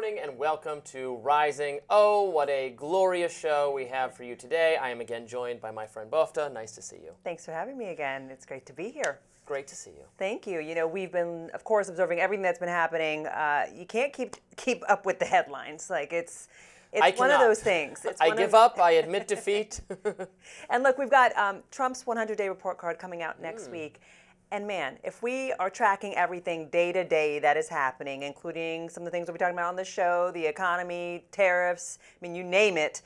morning and welcome to Rising. Oh, what a glorious show we have for you today. I am again joined by my friend Bofta. Nice to see you. Thanks for having me again. It's great to be here. Great to see you. Thank you. You know, we've been, of course, observing everything that's been happening. You can't keep up with the headlines. Like it's one of those things. I give up. I admit defeat. And look, we've got Trump's 100-day report card coming out next week. And man, if we are tracking everything day to day that is happening, including some of the things we'll be talking about on the show, the economy, tariffs, I mean, you name it,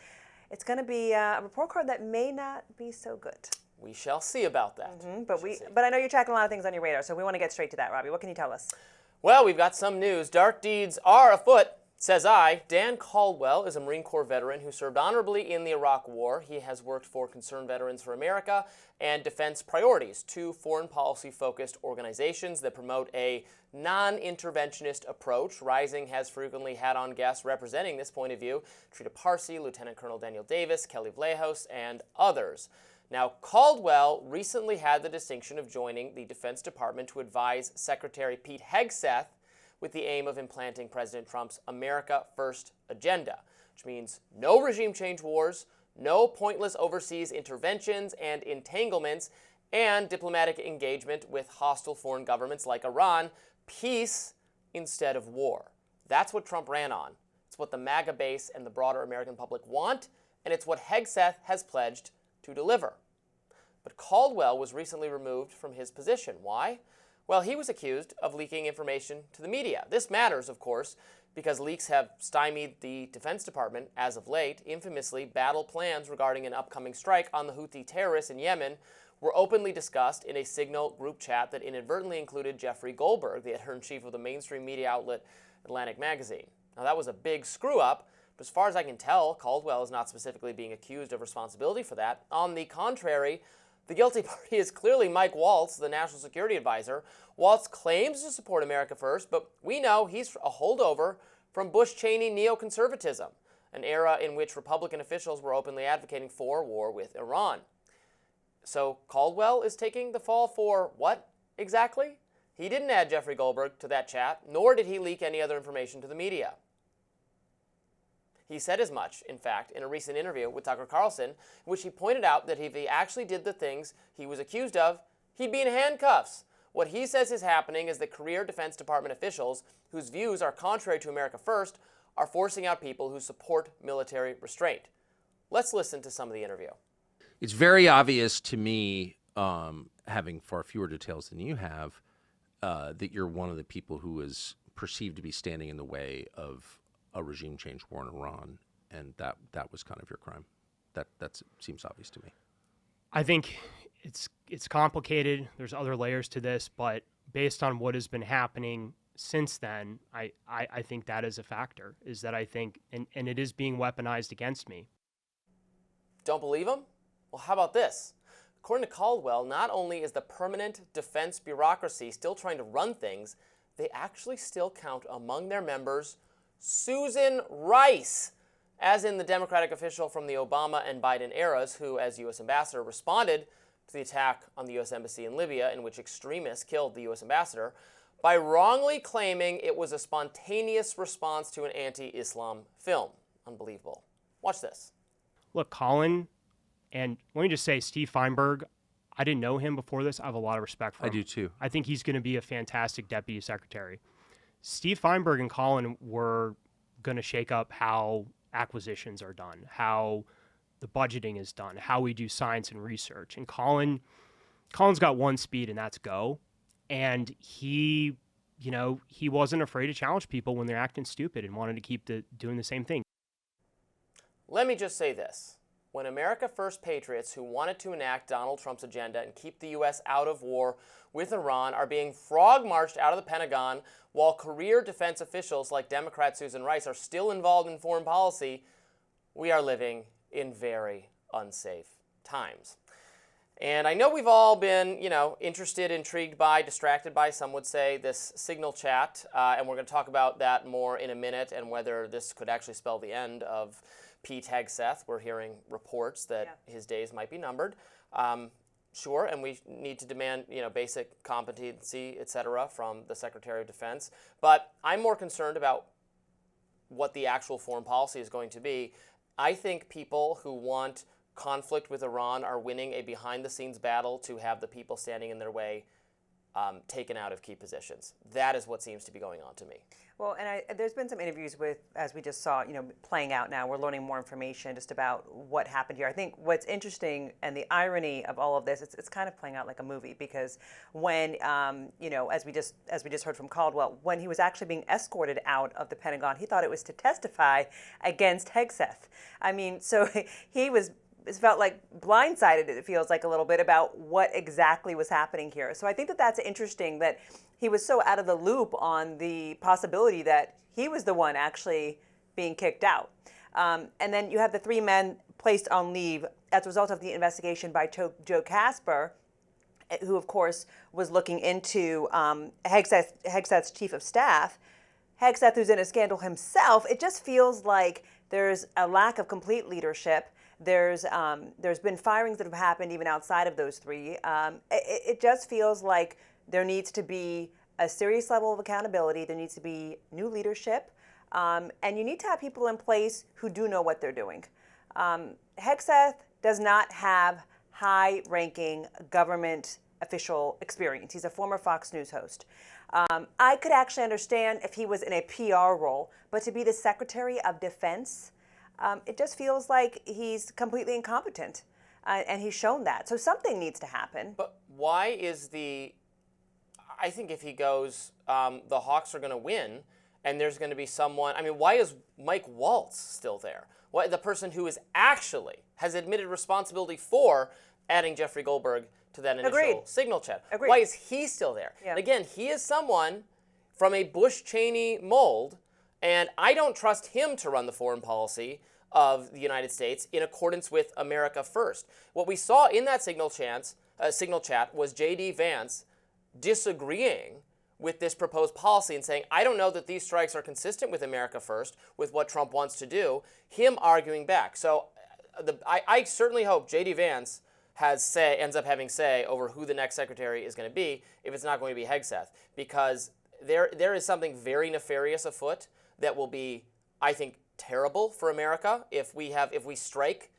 it's going to be a report card that may not be so good. We shall see about that. But I know you're tracking a lot of things on your radar, so we want to get straight to that, Robby. What can you tell us? Well, we've got some news. Dark deeds are afoot, says I. Dan Caldwell is a Marine Corps veteran who served honorably in the Iraq War. He has worked for Concerned Veterans for America and Defense Priorities, two foreign policy-focused organizations that promote a non-interventionist approach. Rising has frequently had on guests representing this point of view: Trita Parsi, Lieutenant Colonel Daniel Davis, Kelly Vlahos, and others. Now, Caldwell recently had the distinction of joining the Defense Department to advise Secretary Pete Hegseth with the aim of implanting President Trump's America First agenda, which means no regime change wars, no pointless overseas interventions and entanglements, and diplomatic engagement with hostile foreign governments like Iran, peace instead of war. That's what Trump ran on. It's what the MAGA base and the broader American public want, and it's what Hegseth has pledged to deliver. But Caldwell was recently removed from his position. Why? Well, he was accused of leaking information to the media. This matters, of course, because leaks have stymied the Defense Department as of late. Infamously, battle plans regarding an upcoming strike on the Houthi terrorists in Yemen were openly discussed in a Signal group chat that inadvertently included Jeffrey Goldberg, the editor-in-chief of the mainstream media outlet Atlantic Magazine. Now, that was a big screw-up, but as far as I can tell, Caldwell is not specifically being accused of responsibility for that. On the contrary, the guilty party is clearly Mike Waltz, the National Security Advisor. Waltz claims to support America First, but we know he's a holdover from Bush-Cheney neoconservatism, an era in which Republican officials were openly advocating for war with Iran. So Caldwell is taking the fall for what exactly? He didn't add Jeffrey Goldberg to that chat, nor did he leak any other information to the media. He said as much, in fact, in a recent interview with Tucker Carlson, in which he pointed out that if he actually did the things he was accused of, he'd be in handcuffs. What he says is happening is that career Defense Department officials, whose views are contrary to America First, are forcing out people who support military restraint. Let's listen to some of the interview. It's very obvious to me, having far fewer details than you have, that you're one of the people who is perceived to be standing in the way of a regime change war in Iran, and that was kind of your crime. That seems obvious to me. I think it's complicated. There's other layers to this, but based on what has been happening since then, I think that is a factor, is that I think, and it is being weaponized against me. Don't believe him? Well, how about this? According to Caldwell, not only is the permanent defense bureaucracy still trying to run things, they actually still count among their members Susan Rice, as in the Democratic official from the Obama and Biden eras who, as U.S. ambassador, responded to the attack on the U.S. embassy in Libya, in which extremists killed the U.S. ambassador, by wrongly claiming it was a spontaneous response to an anti-Islam film. Unbelievable. Watch this. Look, Colin, and let me just say, Steve Feinberg, I didn't know him before this. I have a lot of respect for him. I do too. I think he's going to be a fantastic deputy secretary. Steve Feinberg and Colin were going to shake up how acquisitions are done, how the budgeting is done, how we do science and research. And Colin's got one speed, and that's go. And he wasn't afraid to challenge people when they're acting stupid and wanted to keep doing the same thing. Let me just say this. When America First patriots who wanted to enact Donald Trump's agenda and keep the U.S. out of war with Iran are being frog-marched out of the Pentagon, while career defense officials like Democrat Susan Rice are still involved in foreign policy, we are living in very unsafe times. And I know we've all been, interested, intrigued by, distracted by, some would say, this Signal chat, and we're going to talk about that more in a minute and whether this could actually spell the end of Pete Hegseth. We're hearing reports that his days might be numbered. Sure, and we need to demand, basic competency, et cetera, from the Secretary of Defense. But I'm more concerned about what the actual foreign policy is going to be. I think people who want conflict with Iran are winning a behind-the-scenes battle to have the people standing in their way taken out of key positions. That is what seems to be going on to me. Well, and there's been some interviews with, as we just saw, playing out now. We're learning more information just about what happened here. I think what's interesting and the irony of all of this, it's kind of playing out like a movie, because when, as we just heard from Caldwell, when he was actually being escorted out of the Pentagon, he thought it was to testify against Hegseth. I mean, so it felt like blindsided, it feels like, a little bit about what exactly was happening here. So I think that that's interesting that he was so out of the loop on the possibility that he was the one actually being kicked out. And then you have the 3 men placed on leave as a result of the investigation by Joe Casper, who, of course, was looking into Hegseth's chief of staff. Hegseth, who's in a scandal himself, it just feels like there's a lack of complete leadership. There's been firings that have happened even outside of those 3. It just feels like there needs to be a serious level of accountability. There needs to be new leadership, and you need to have people in place who do know what they're doing. Hegseth does not have high-ranking government official experience. He's a former Fox News host. I could actually understand if he was in a PR role, but to be the Secretary of Defense, it just feels like he's completely incompetent, and he's shown that. So something needs to happen. But why is I think if he goes, the Hawks are going to win, and there's going to be someone. I mean, why is Mike Waltz still there? Why, the person who has admitted responsibility for adding Jeffrey Goldberg to that initial signal chat? Agreed. Why is he still there? Yeah. And again, he is someone from a Bush-Cheney mold, and I don't trust him to run the foreign policy of the United States in accordance with America First. What we saw in that signal chat was J.D. Vance disagreeing with this proposed policy and saying, I don't know that these strikes are consistent with America First, with what Trump wants to do, him arguing back. So I certainly hope J.D. Vance ends up having say over who the next secretary is going to be, if it's not going to be Hegseth, because there is something very nefarious afoot that will be, I think, terrible for America if we strike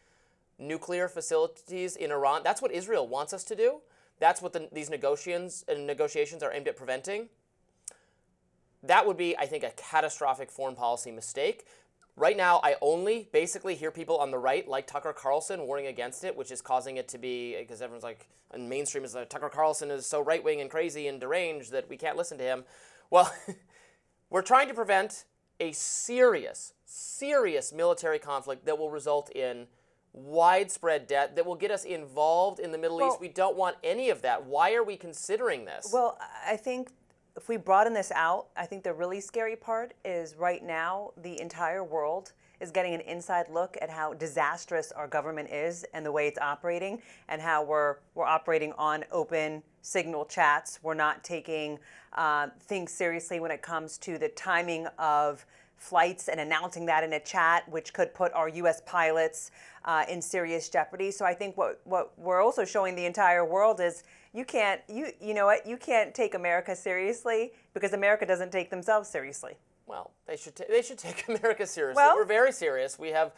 nuclear facilities in Iran. That's what Israel wants us to do. That's what these negotiations are aimed at preventing. That would be, I think, a catastrophic foreign policy mistake. Right now, I only basically hear people on the right, like Tucker Carlson, warning against it, which is causing it to be, because everyone's like, and mainstream is like, Tucker Carlson is so right-wing and crazy and deranged that we can't listen to him. Well, we're trying to prevent a serious military conflict that will result in widespread death, that will get us involved in the Middle East. We don't want any of that. Why are we considering this? Well, I think if we broaden this out, I think the really scary part is right now the entire world is getting an inside look at how disastrous our government is and the way it's operating, and how we're operating on open signal chats. We're not taking things seriously when it comes to the timing of flights and announcing that in a chat, which could put our U.S. pilots in serious jeopardy. So I think what we're also showing the entire world is you can't take America seriously because America doesn't take themselves seriously. Well, they should take America seriously. Well, we're very serious. We have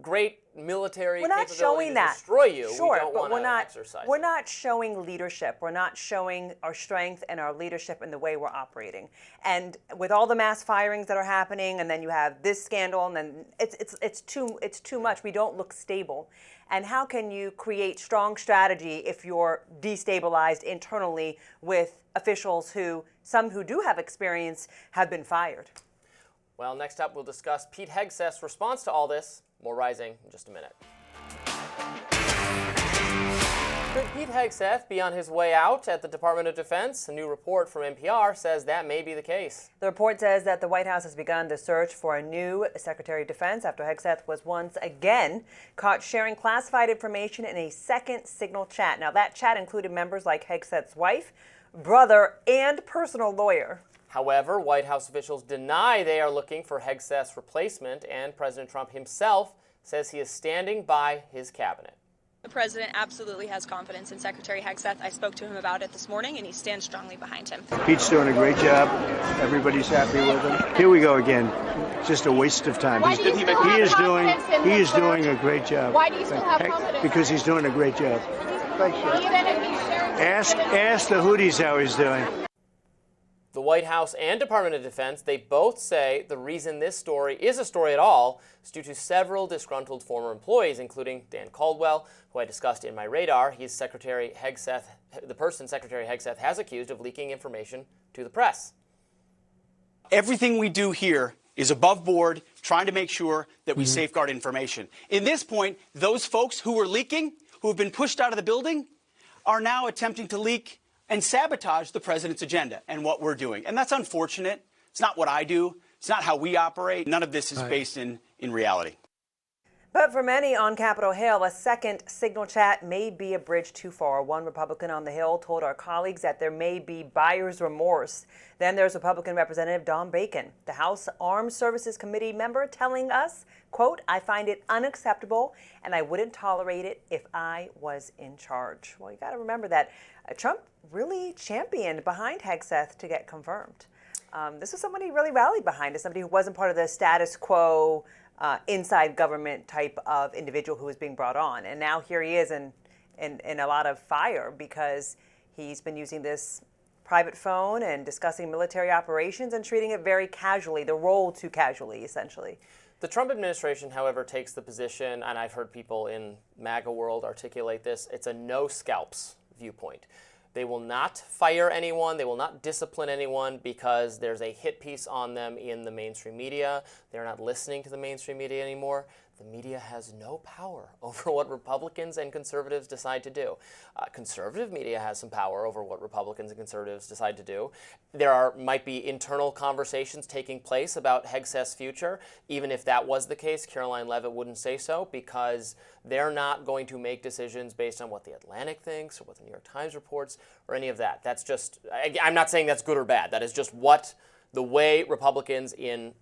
great military capability showing to destroy you. Sure, we don't but want to exercise we're it. not showing leadership. We're not showing our strength and our leadership in the way we're operating. And with all the mass firings that are happening, and then you have this scandal, and then it's too much. We don't look stable. And how can you create strong strategy if you're destabilized internally with officials some who do have experience have been fired? Well, next up, we'll discuss Pete Hegseth's response to all this. More Rising in just a minute. Could Pete Hegseth be on his way out at the Department of Defense? A new report from NPR says that may be the case. The report says that the White House has begun the search for a new Secretary of Defense after Hegseth was once again caught sharing classified information in a second signal chat. Now, that chat included members like Hegseth's wife, brother, and personal lawyer. However, White House officials deny they are looking for Hegseth's replacement, and President Trump himself says he is standing by his cabinet. The president absolutely has confidence in Secretary Hegseth. I spoke to him about it this morning, and he stands strongly behind him. Pete's doing a great job. Everybody's happy with him. Here we go again. Just a waste of time. He is doing a great job. Why do you still have confidence? Because he's doing a great job. Thanks, Ask the Houthis how he's doing. The White House and Department of Defense, they both say the reason this story is a story at all is due to several disgruntled former employees, including Dan Caldwell, who I discussed in my radar. He's Secretary Hegseth, the person Secretary Hegseth has accused of leaking information to the press. Everything we do here is above board, trying to make sure that we safeguard information. In this point, those folks who were leaking, who have been pushed out of the building, are now attempting to leak and sabotage the president's agenda and what we're doing. And that's unfortunate. It's not what I do. It's not how we operate. None of this is based in reality. But for many on Capitol Hill, a second signal chat may be a bridge too far. One Republican on the Hill told our colleagues that there may be buyer's remorse. Then there's Republican Representative Don Bacon, the House Armed Services Committee member, telling us, quote, "I find it unacceptable and I wouldn't tolerate it if I was in charge." Well, you got to remember that Trump really championed behind Hegseth to get confirmed. This was someone he really rallied behind, as somebody who wasn't part of the status quo inside government type of individual who was being brought on. And now here he is in a lot of fire because he's been using this private phone and discussing military operations and treating it very casually, the role too casually, essentially. The Trump administration, however, takes the position, and I've heard people in MAGA world articulate this, it's a no scalps viewpoint. They will not fire anyone. They will not discipline anyone because there's a hit piece on them in the mainstream media. They're not listening to the mainstream media anymore. The media has no power over what Republicans and conservatives decide to do. Conservative media has some power over what Republicans and conservatives decide to do. There might be internal conversations taking place about Hegseth's future. Even if that was the case, Caroline Leavitt wouldn't say so because they're not going to make decisions based on what The Atlantic thinks or what the New York Times reports or any of that. That's just, I'm not saying that's good or bad. That is just the way Republicans in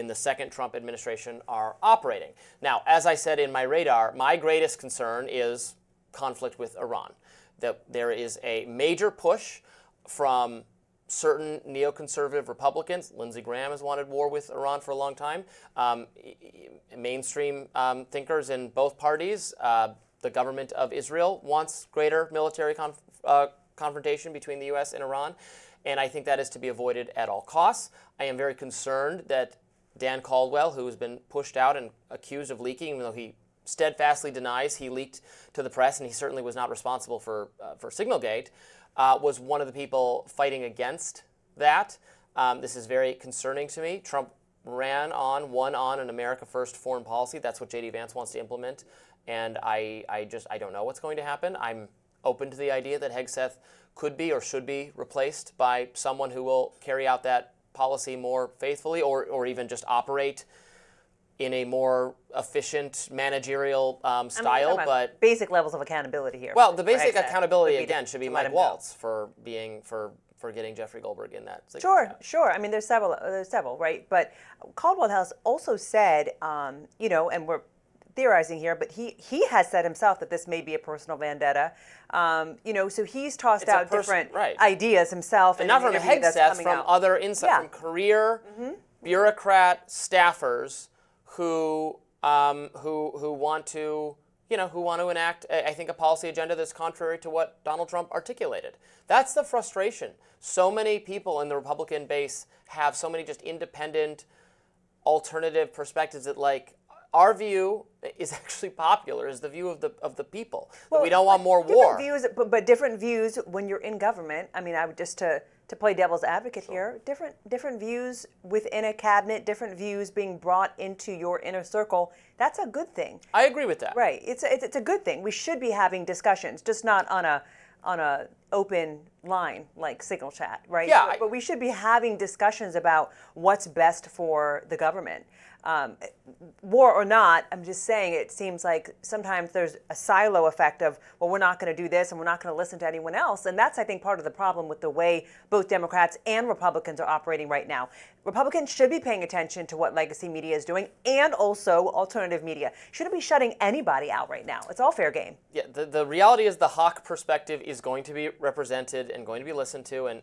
the second Trump administration are operating. Now, as I said in my radar, my greatest concern is conflict with Iran. That there is a major push from certain neoconservative Republicans. Lindsey Graham has wanted war with Iran for a long time. Mainstream thinkers in both parties. The government of Israel wants greater military confrontation between the U.S. and Iran. And I think that is to be avoided at all costs. I am very concerned that Dan Caldwell, who has been pushed out and accused of leaking, even though he steadfastly denies he leaked to the press, and he certainly was not responsible for Signalgate, was one of the people fighting against that. This is very concerning to me. Trump won on an America First foreign policy. That's what J.D. Vance wants to implement, and I don't know what's going to happen. I'm open to the idea that Hegseth could be or should be replaced by someone who will carry out that policy more faithfully or even just operate in a more efficient managerial style. But basic levels of accountability here. Well, the basic accountability, again, should be Mike Waltz for getting Jeffrey Goldberg in that. Sure. I mean, there's several, right? But Caldwell has also said, and we're theorizing here, but he has said himself that this may be a personal vendetta. So he's tossed out different ideas himself. And not from Hegseth, from other from career bureaucrat staffers who want to enact, I think, a policy agenda that's contrary to what Donald Trump articulated. That's the frustration. So many people in the Republican base have so many just independent, alternative perspectives that, like, our view is actually popular, is the view of the people. Well, we don't want more war. But different views when you're in government. I mean, I would just to play devil's advocate here. Different views within a cabinet, different views being brought into your inner circle. That's a good thing. I agree with that. Right. It's a good thing. We should be having discussions, just not on a open line like Signal Chat, right? Yeah. But we should be having discussions about what's best for the government. war or not, I'm just saying it seems like sometimes there's a silo effect of, well, we're not going to do this and we're not going to listen to anyone else. And that's, I think, part of the problem with the way both Democrats and Republicans are operating right now. Republicans should be paying attention to what legacy media is doing, and also alternative media. Shouldn't be shutting anybody out right now. It's all fair game. Yeah, the reality is the Hogg perspective is going to be represented and going to be listened to, and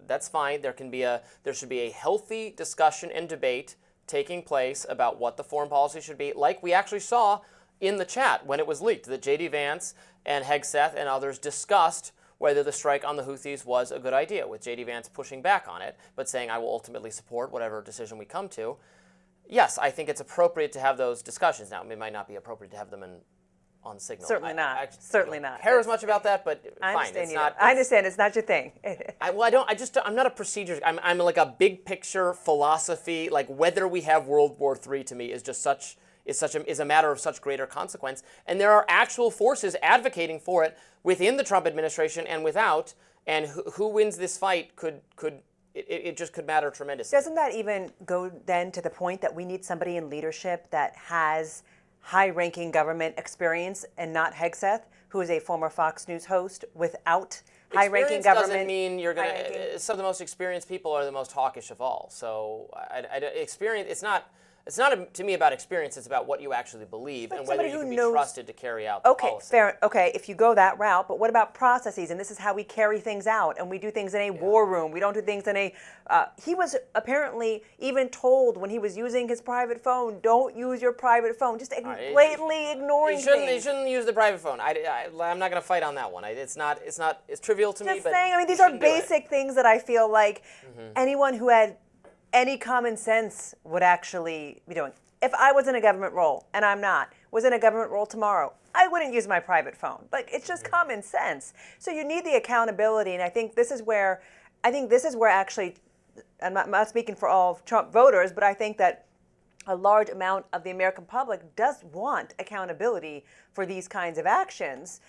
that's fine. There should be a healthy discussion and debate taking place about what the foreign policy should be, like we actually saw in the chat when it was leaked, that J.D. Vance and Hegseth and others discussed whether the strike on the Houthis was a good idea, with J.D. Vance pushing back on it, but saying, I will ultimately support whatever decision we come to. Yes, I think it's appropriate to have those discussions. Now, it might not be appropriate to have them on Signal. Certainly not. Certainly not. I don't care as much about that, but fine. I understand it's not your thing. I'm not a procedure. I'm like a big picture philosophy. Like whether we have World War III to me is just is a matter of such greater consequence. And there are actual forces advocating for it within the Trump administration and without. And who wins this fight it just could matter tremendously. Doesn't that even go then to the point that we need somebody in leadership that has high-ranking government experience and not Hegseth, who is a former Fox News host without high-ranking government? Doesn't mean you're going to. Some of the most experienced people are the most hawkish of all. So experience. It's not to me about experience. It's about what you actually believe and whether you can be trusted to carry out the policy. Fair. Okay, if you go that route, but what about processes? And this is how we carry things out, and we do things in a war room. We don't do things in a. He was apparently even told when he was using his private phone, "Don't use your private phone." Just blatantly ignoring things. He shouldn't use the private phone. I'm not going to fight on that one. It's trivial to me. Just saying. I mean, these are basic things that I feel like anyone who had any common sense would actually be doing. If I was in a government role, and I'm not, was in a government role tomorrow, I wouldn't use my private phone. Like, it's just common sense. So you need the accountability, and I think this is where actually, I'm not speaking for all Trump voters, but I think that a large amount of the American public does want accountability for these kinds of actions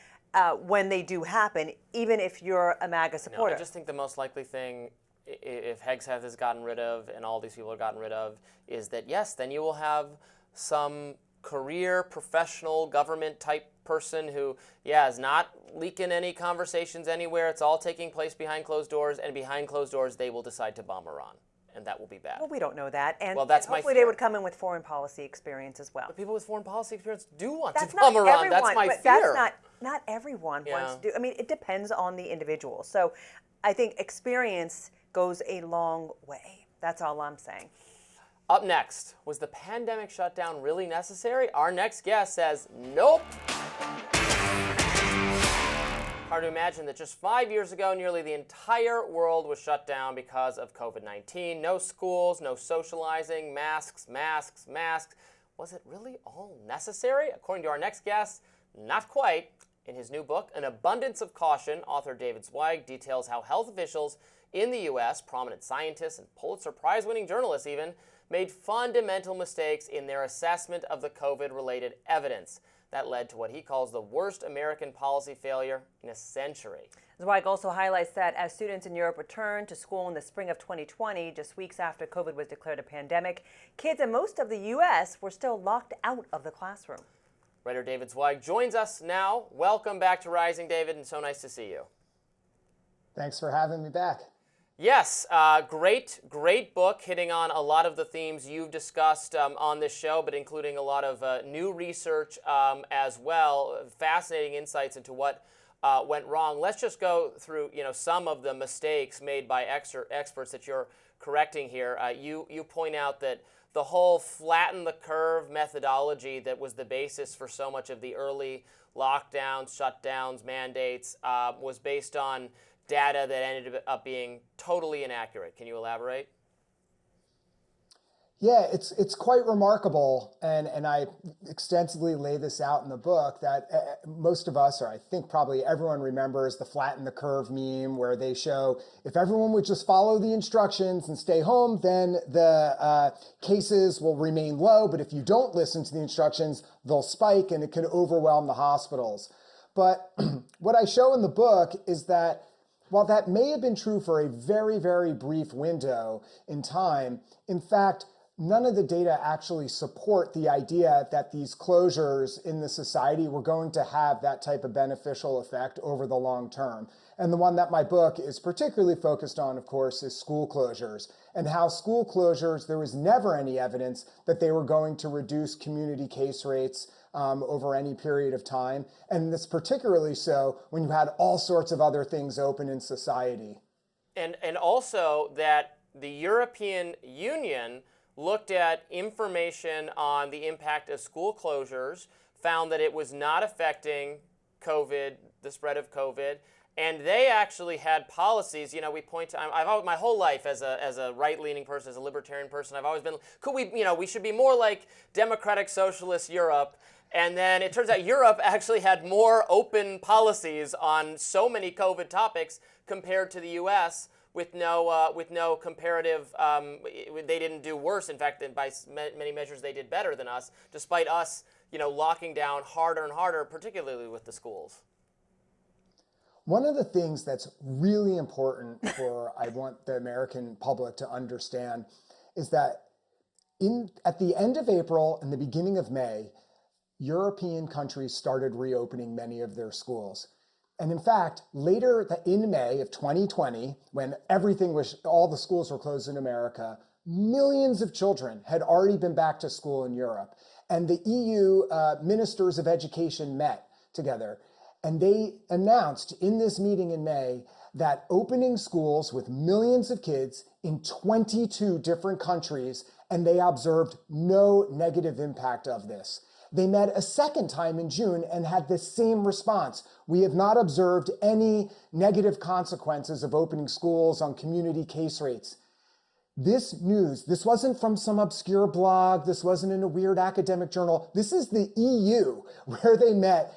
when they do happen, even if you're a MAGA supporter. No, I just think the most likely thing, if Hegseth is gotten rid of and all these people are gotten rid of, is that yes, then you will have some career, professional, government type person who, is not leaking any conversations anywhere. It's all taking place behind closed doors, and behind closed doors they will decide to bomb Iran, and that will be bad. Well, we don't know that, and that's hopefully they would come in with foreign policy experience as well. But people with foreign policy experience do want to bomb Iran. That's my fear. Not everyone wants to do. I mean, it depends on the individual. So, I think experience goes a long way. That's all I'm saying. Up next, was the pandemic shutdown really necessary? Our next guest says, nope. Hard to imagine that just 5 years ago, nearly the entire world was shut down because of COVID-19. No schools, no socializing, masks. Was it really all necessary? According to our next guest, not quite. In his new book, An Abundance of Caution, author David Zweig details how health officials in the U.S., prominent scientists and Pulitzer Prize-winning journalists even, made fundamental mistakes in their assessment of the COVID-related evidence. That led to what he calls the worst American policy failure in a century. Zweig also highlights that as students in Europe returned to school in the spring of 2020, just weeks after COVID was declared a pandemic, kids in most of the U.S. were still locked out of the classroom. Writer David Zweig joins us now. Welcome back to Rising, David, and so nice to see you. Thanks for having me back. Yes, great book, hitting on a lot of the themes you've discussed on this show, but including a lot of new research as well, fascinating insights into what went wrong. Let's just go through some of the mistakes made by experts that you're correcting here. You point out that the whole flatten the curve methodology that was the basis for so much of the early lockdowns, shutdowns, mandates was based on data that ended up being totally inaccurate. Can you elaborate? Yeah, it's quite remarkable, and I extensively lay this out in the book, that most of us, or I think probably everyone, remembers the flatten the curve meme, where they show if everyone would just follow the instructions and stay home, then the cases will remain low, but if you don't listen to the instructions, they'll spike and it can overwhelm the hospitals. But what I show in the book is that while that may have been true for a very, very brief window in time, in fact, none of the data actually support the idea that these closures in the society were going to have that type of beneficial effect over the long term. And the one that my book is particularly focused on, of course, is school closures, and how school closures, there was never any evidence that they were going to reduce community case rates over any period of time. And this particularly so when you had all sorts of other things open in society. And also that the European Union looked at information on the impact of school closures, found that it was not affecting COVID, the spread of COVID, and they actually had policies. You know, we point to, I've my whole life as a right-leaning person, as a libertarian person, I've always been, we should be more like democratic socialist Europe. And then it turns out Europe actually had more open policies on so many COVID topics compared to the U.S. with no comparative. They didn't do worse. In fact, by many measures, they did better than us, despite us, locking down harder and harder, particularly with the schools. One of the things that's really important for I want the American public to understand is that at the end of April and the beginning of May, European countries started reopening many of their schools. And in fact, later in May of 2020, when all the schools were closed in America, millions of children had already been back to school in Europe. And the EU ministers of education met together. And they announced in this meeting in May that opening schools with millions of kids in 22 different countries, and they observed no negative impact of this. They met a second time in June and had the same response. We have not observed any negative consequences of opening schools on community case rates. This news, this wasn't from some obscure blog, this wasn't in a weird academic journal. This is the EU, where they met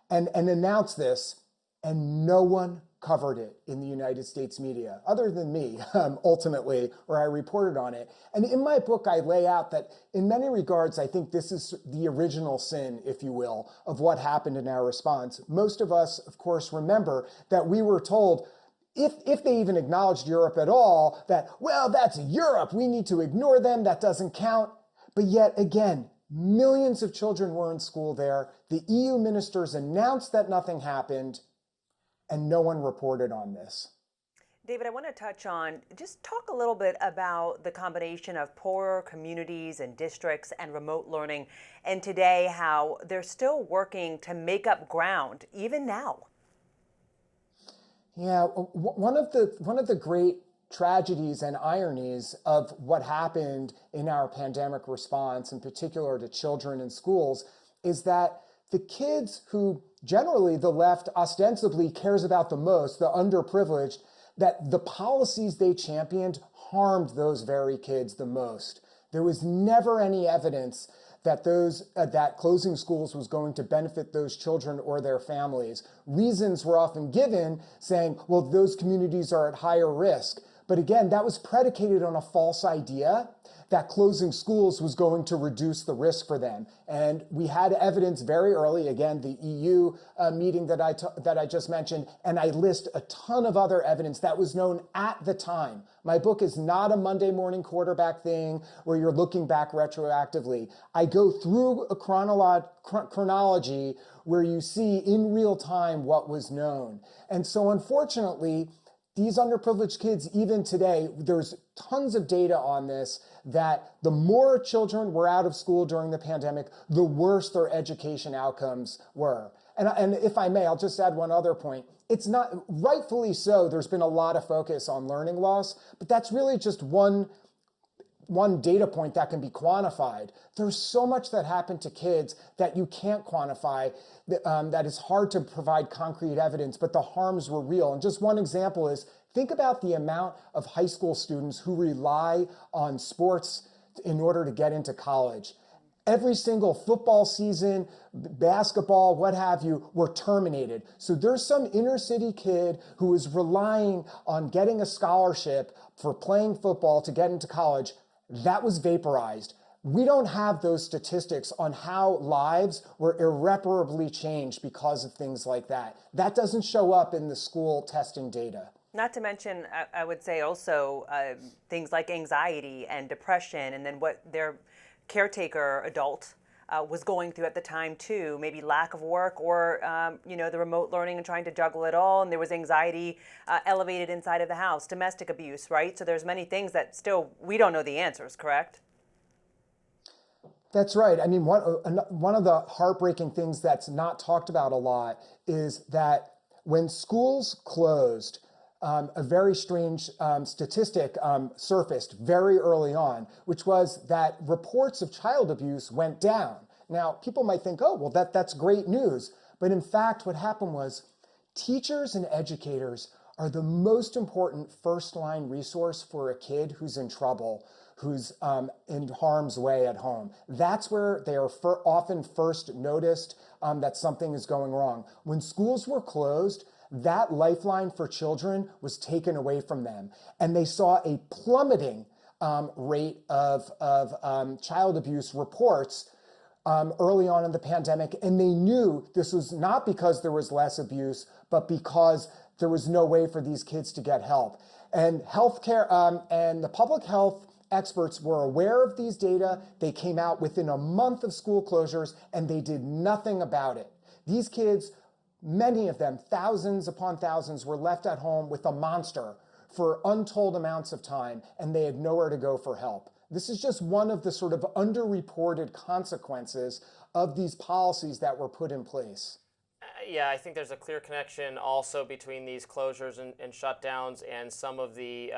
and announced this, and no one covered it in the United States media, other than me, ultimately, where I reported on it. And in my book, I lay out that in many regards, I think this is the original sin, if you will, of what happened in our response. Most of us, of course, remember that we were told, if they even acknowledged Europe at all, that, well, that's Europe, we need to ignore them, that doesn't count. But yet again, millions of children were in school there. The EU ministers announced that nothing happened, and no one reported on this. David, I want to just talk a little bit about the combination of poorer communities and districts and remote learning, and today how they're still working to make up ground, even now. Yeah, one of the great tragedies and ironies of what happened in our pandemic response, in particular to children in schools, is that the kids who generally the left ostensibly cares about the most, the underprivileged, that the policies they championed harmed those very kids the most. There was never any evidence that that closing schools was going to benefit those children or their families. Reasons were often given saying, well, those communities are at higher risk. But again, that was predicated on a false idea that closing schools was going to reduce the risk for them. And we had evidence very early, again, the EU meeting that I just mentioned, and I list a ton of other evidence that was known at the time. My book is not a Monday morning quarterback thing where you're looking back retroactively. I go through a chronology where you see in real time what was known. And so unfortunately, these underprivileged kids, even today, there's tons of data on this, that the more children were out of school during the pandemic, the worse their education outcomes were. And if I may, I'll just add one other point. It's not, rightfully so, there's been a lot of focus on learning loss, but that's really just one data point that can be quantified. There's so much that happened to kids that you can't quantify, that is hard to provide concrete evidence, but the harms were real. And just one example is, think about the amount of high school students who rely on sports in order to get into college. Every single football season, basketball, what have you, were terminated. So there's some inner city kid who is relying on getting a scholarship for playing football to get into college. That was vaporized. We don't have those statistics on how lives were irreparably changed because of things like that. That doesn't show up in the school testing data. Not to mention, I would say also things like anxiety and depression, and then what their caretaker adult was going through at the time too, maybe lack of work or the remote learning and trying to juggle it all, and there was anxiety elevated inside of the house, domestic abuse, right? So there's many things that still we don't know the answers, correct? That's right. I mean, one of the heartbreaking things that's not talked about a lot is that when schools closed, a very strange statistic surfaced very early on, which was that reports of child abuse went down. Now, people might think, oh, well, that's great news. But in fact, what happened was teachers and educators are the most important first-line resource for a kid who's in trouble, who's in harm's way at home. That's where they are often first noticed that something is going wrong. When schools were closed, that lifeline for children was taken away from them. And they saw a plummeting rate of child abuse reports early on in the pandemic. And they knew this was not because there was less abuse, but because there was no way for these kids to get help. And healthcare and the public health experts were aware of these data. They came out within a month of school closures and they did nothing about it. These kids, many of them, thousands upon thousands, were left at home with a monster for untold amounts of time, and they had nowhere to go for help. This is just one of the sort of underreported consequences of these policies that were put in place. Yeah, I think there's a clear connection also between these closures and shutdowns and some of the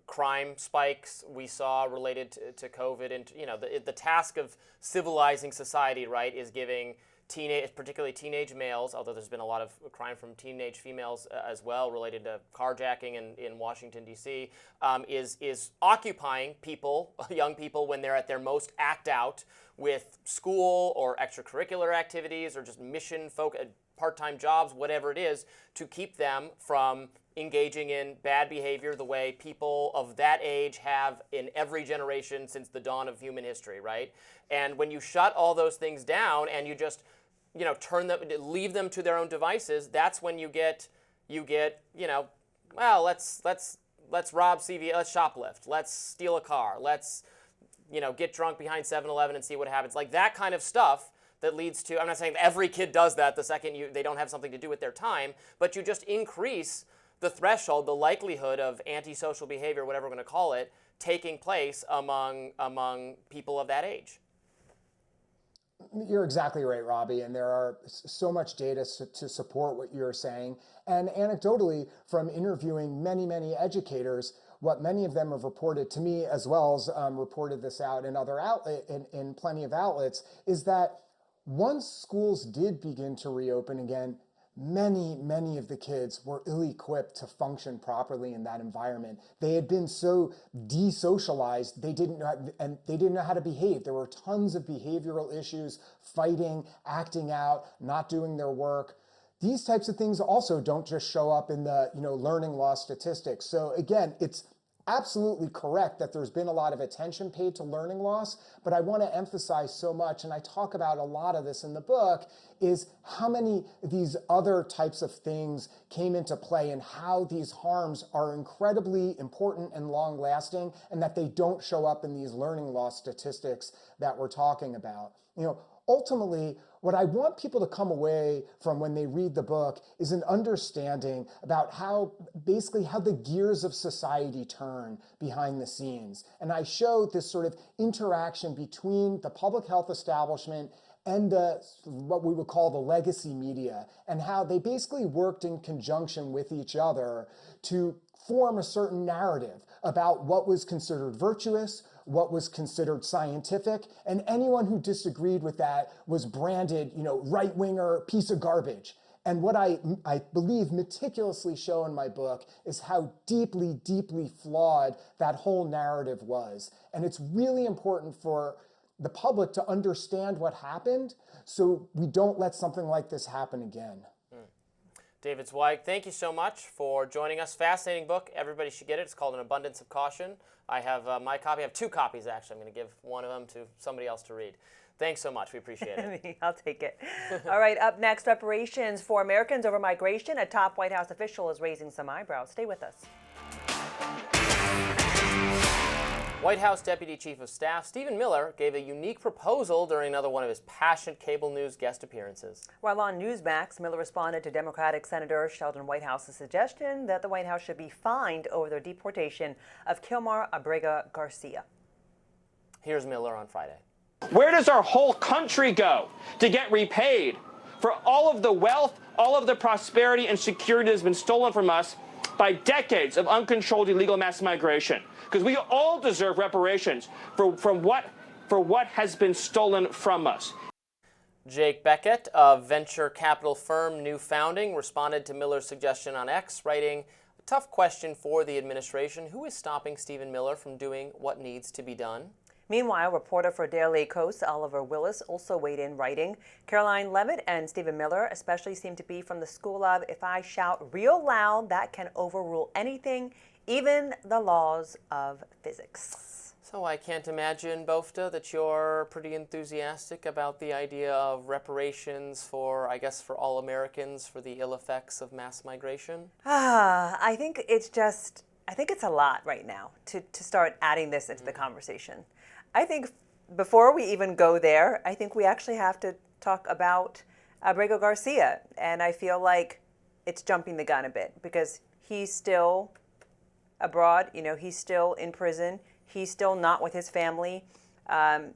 crime spikes we saw related to COVID. And the task of civilizing society, right, is giving particularly teenage males, although there's been a lot of crime from teenage females as well related to carjacking in Washington, D.C., is occupying people, young people, when they're at their most act out with school or extracurricular activities or just part-time jobs, whatever it is, to keep them from engaging in bad behavior the way people of that age have in every generation since the dawn of human history, right? And when you shut all those things down and you just leave them to their own devices, that's when you get well, let's rob CV, let's shoplift, let's steal a car, let's get drunk behind 7-Eleven and see what happens. Like that kind of stuff that leads to, I'm not saying every kid does that the second they don't have something to do with their time, but you just increase the threshold, the likelihood of antisocial behavior, whatever we're going to call it, taking place among people of that age. You're exactly right, Robby, and there are so much data to support what you're saying. And anecdotally, from interviewing many, many educators, what many of them have reported to me, as well as reported this out in plenty of outlets, is that once schools did begin to reopen again, many of the kids were ill-equipped to function properly in that environment. They had been so desocialized, they didn't know how to behave. There were tons of behavioral issues, fighting, acting out, not doing their work. These types of things also don't just show up in the learning loss statistics. So again, it's absolutely correct that there's been a lot of attention paid to learning loss, but I want to emphasize so much, and I talk about a lot of this in the book, is how many of these other types of things came into play and how these harms are incredibly important and long-lasting, and that they don't show up in these learning loss statistics that we're talking about. Ultimately, what I want people to come away from when they read the book is an understanding about how the gears of society turn behind the scenes. And I show this sort of interaction between the public health establishment and what we would call the legacy media, and how they basically worked in conjunction with each other to form a certain narrative about what was considered virtuous, what was considered scientific, and anyone who disagreed with that was branded, right-winger, piece of garbage. And what I believe meticulously show in my book is how deeply, deeply flawed that whole narrative was. And it's really important for the public to understand what happened so we don't let something like this happen again. David Zweig, thank you so much for joining us. Fascinating book. Everybody should get it. It's called An Abundance of Caution. I have my copy. I have two copies, actually. I'm going to give one of them to somebody else to read. Thanks so much. We appreciate it. I'll take it. All right, up next, reparations for Americans over migration. A top White House official is raising some eyebrows. Stay with us. White House Deputy Chief of Staff Stephen Miller gave a unique proposal during another one of his passionate cable news guest appearances. While on Newsmax, Miller responded to Democratic Senator Sheldon Whitehouse's suggestion that the White House should be fined over the deportation of Kilmar Abrega Garcia. Here's Miller on Friday. Where does our whole country go to get repaid for all of the wealth, all of the prosperity and security that has been stolen from us by decades of uncontrolled illegal mass migration? Because we all deserve reparations for what has been stolen from us. Jake Beckett of venture capital firm New Founding responded to Miller's suggestion on X, writing, "A tough question for the administration. Who is stopping Stephen Miller from doing what needs to be done?" Meanwhile, reporter for Daily Kos, Oliver Willis, also weighed in, writing, "Caroline Levitt and Stephen Miller especially seem to be from the school of, if I shout real loud, that can overrule anything, even the laws of physics." So I can't imagine, Bofta, that you're pretty enthusiastic about the idea of reparations for, I guess, for all Americans for the ill effects of mass migration? I think it's a lot right now to start adding this into the conversation. I think before we even go there, I think we actually have to talk about Abrego Garcia. And I feel like it's jumping the gun a bit because he's still abroad, he's still in prison, he's still not with his family, and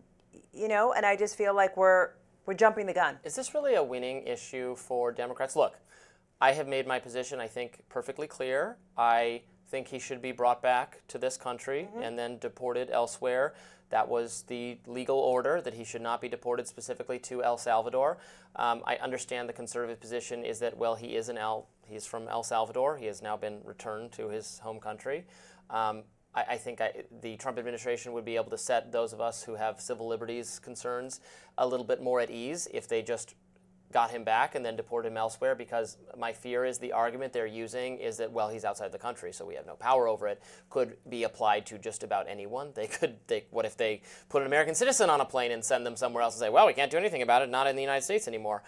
I just feel like we're jumping the gun. Is this really a winning issue for Democrats? Look, I have made my position, I think, perfectly clear. I think he should be brought back to this country and then deported elsewhere. That was the legal order, that he should not be deported specifically to El Salvador. I understand the conservative position is that, well, he's from El Salvador. He has now been returned to his home country. I think the Trump administration would be able to set those of us who have civil liberties concerns a little bit more at ease if they just got him back and then deported him elsewhere, because my fear is the argument they're using is that, well, he's outside the country, so we have no power over it, could be applied to just about anyone. What if they put an American citizen on a plane and send them somewhere else and say, well, we can't do anything about it, not in the United States anymore?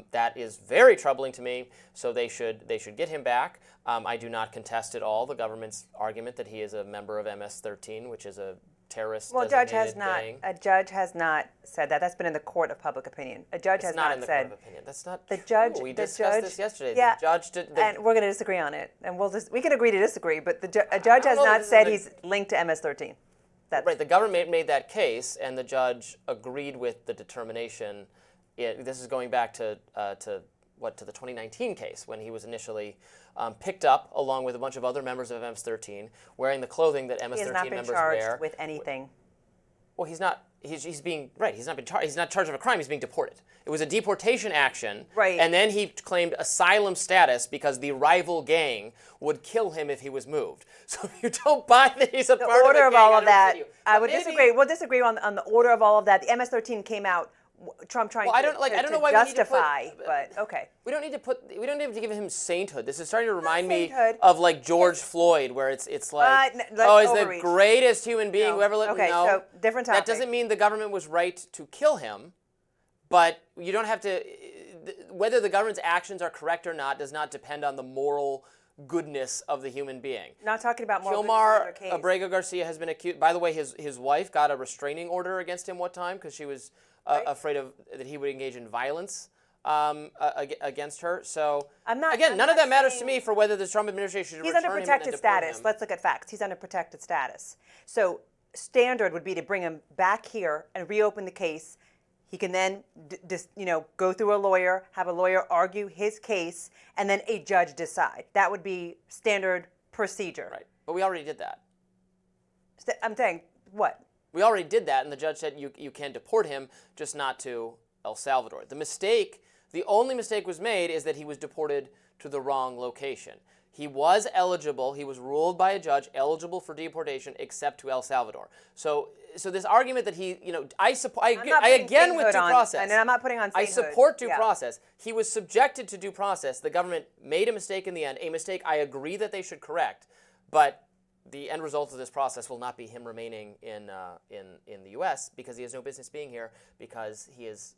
That is very troubling to me, so they should get him back. I do not contest at all the government's argument that he is a member of MS-13, which is a terrorist. Well, a judge has not said that. That's been in the court of public opinion. A judge has not in the said. Court of opinion. That's not the true. Judge. We the discussed judge, this yesterday. Yeah, the judge and we're going to disagree on it, and we can agree to disagree. But a judge has not said he's linked to MS-13. Right. The government made that case, and the judge agreed with the determination. This is going back to the 2019 case when he was initially picked up along with a bunch of other members of MS-13 wearing the clothing that MS-13 members wear. He has not been charged with anything. Well, he's not. He's being right. He's not charged of a crime. He's being deported. It was a deportation action. Right. And then he claimed asylum status because the rival gang would kill him if he was moved. So if you don't buy that he's a part of the gang, order of all of that, I would maybe, disagree. We'll disagree on the order of all of that. The MS-13 came out. Trump trying to justify, but okay. We don't need to give him sainthood. This is starting to remind me of like George Floyd, where it's like, he's the greatest human being who ever lived. Okay, no, so different topic. That doesn't mean the government was right to kill him, but you don't have to. Whether the government's actions are correct or not does not depend on the moral goodness of the human being. Not talking about moral goodness. Kilmar Abrego Garcia has been accused. By the way, his wife got a restraining order against him one time because she was afraid that he would engage in violence against her. So none of that matters to me for whether the Trump administration should return him. He's under protected status. Let's look at facts. He's under protected status. So standard would be to bring him back here and reopen the case. He can then go through a lawyer, have a lawyer argue his case, and then a judge decide. That would be standard procedure. Right. But we already did that. I'm saying, what? We already did that, and the judge said you can deport him, just not to El Salvador. The only mistake was made is that he was deported to the wrong location. He was eligible, he was ruled by a judge eligible for deportation except to El Salvador. So this argument that he, I again with due process. And I'm not putting on sainthood. I support due process. He was subjected to due process. The government made a mistake in the end, a mistake I agree that they should correct, but the end result of this process will not be him remaining in the U.S. because he has no business being here because he is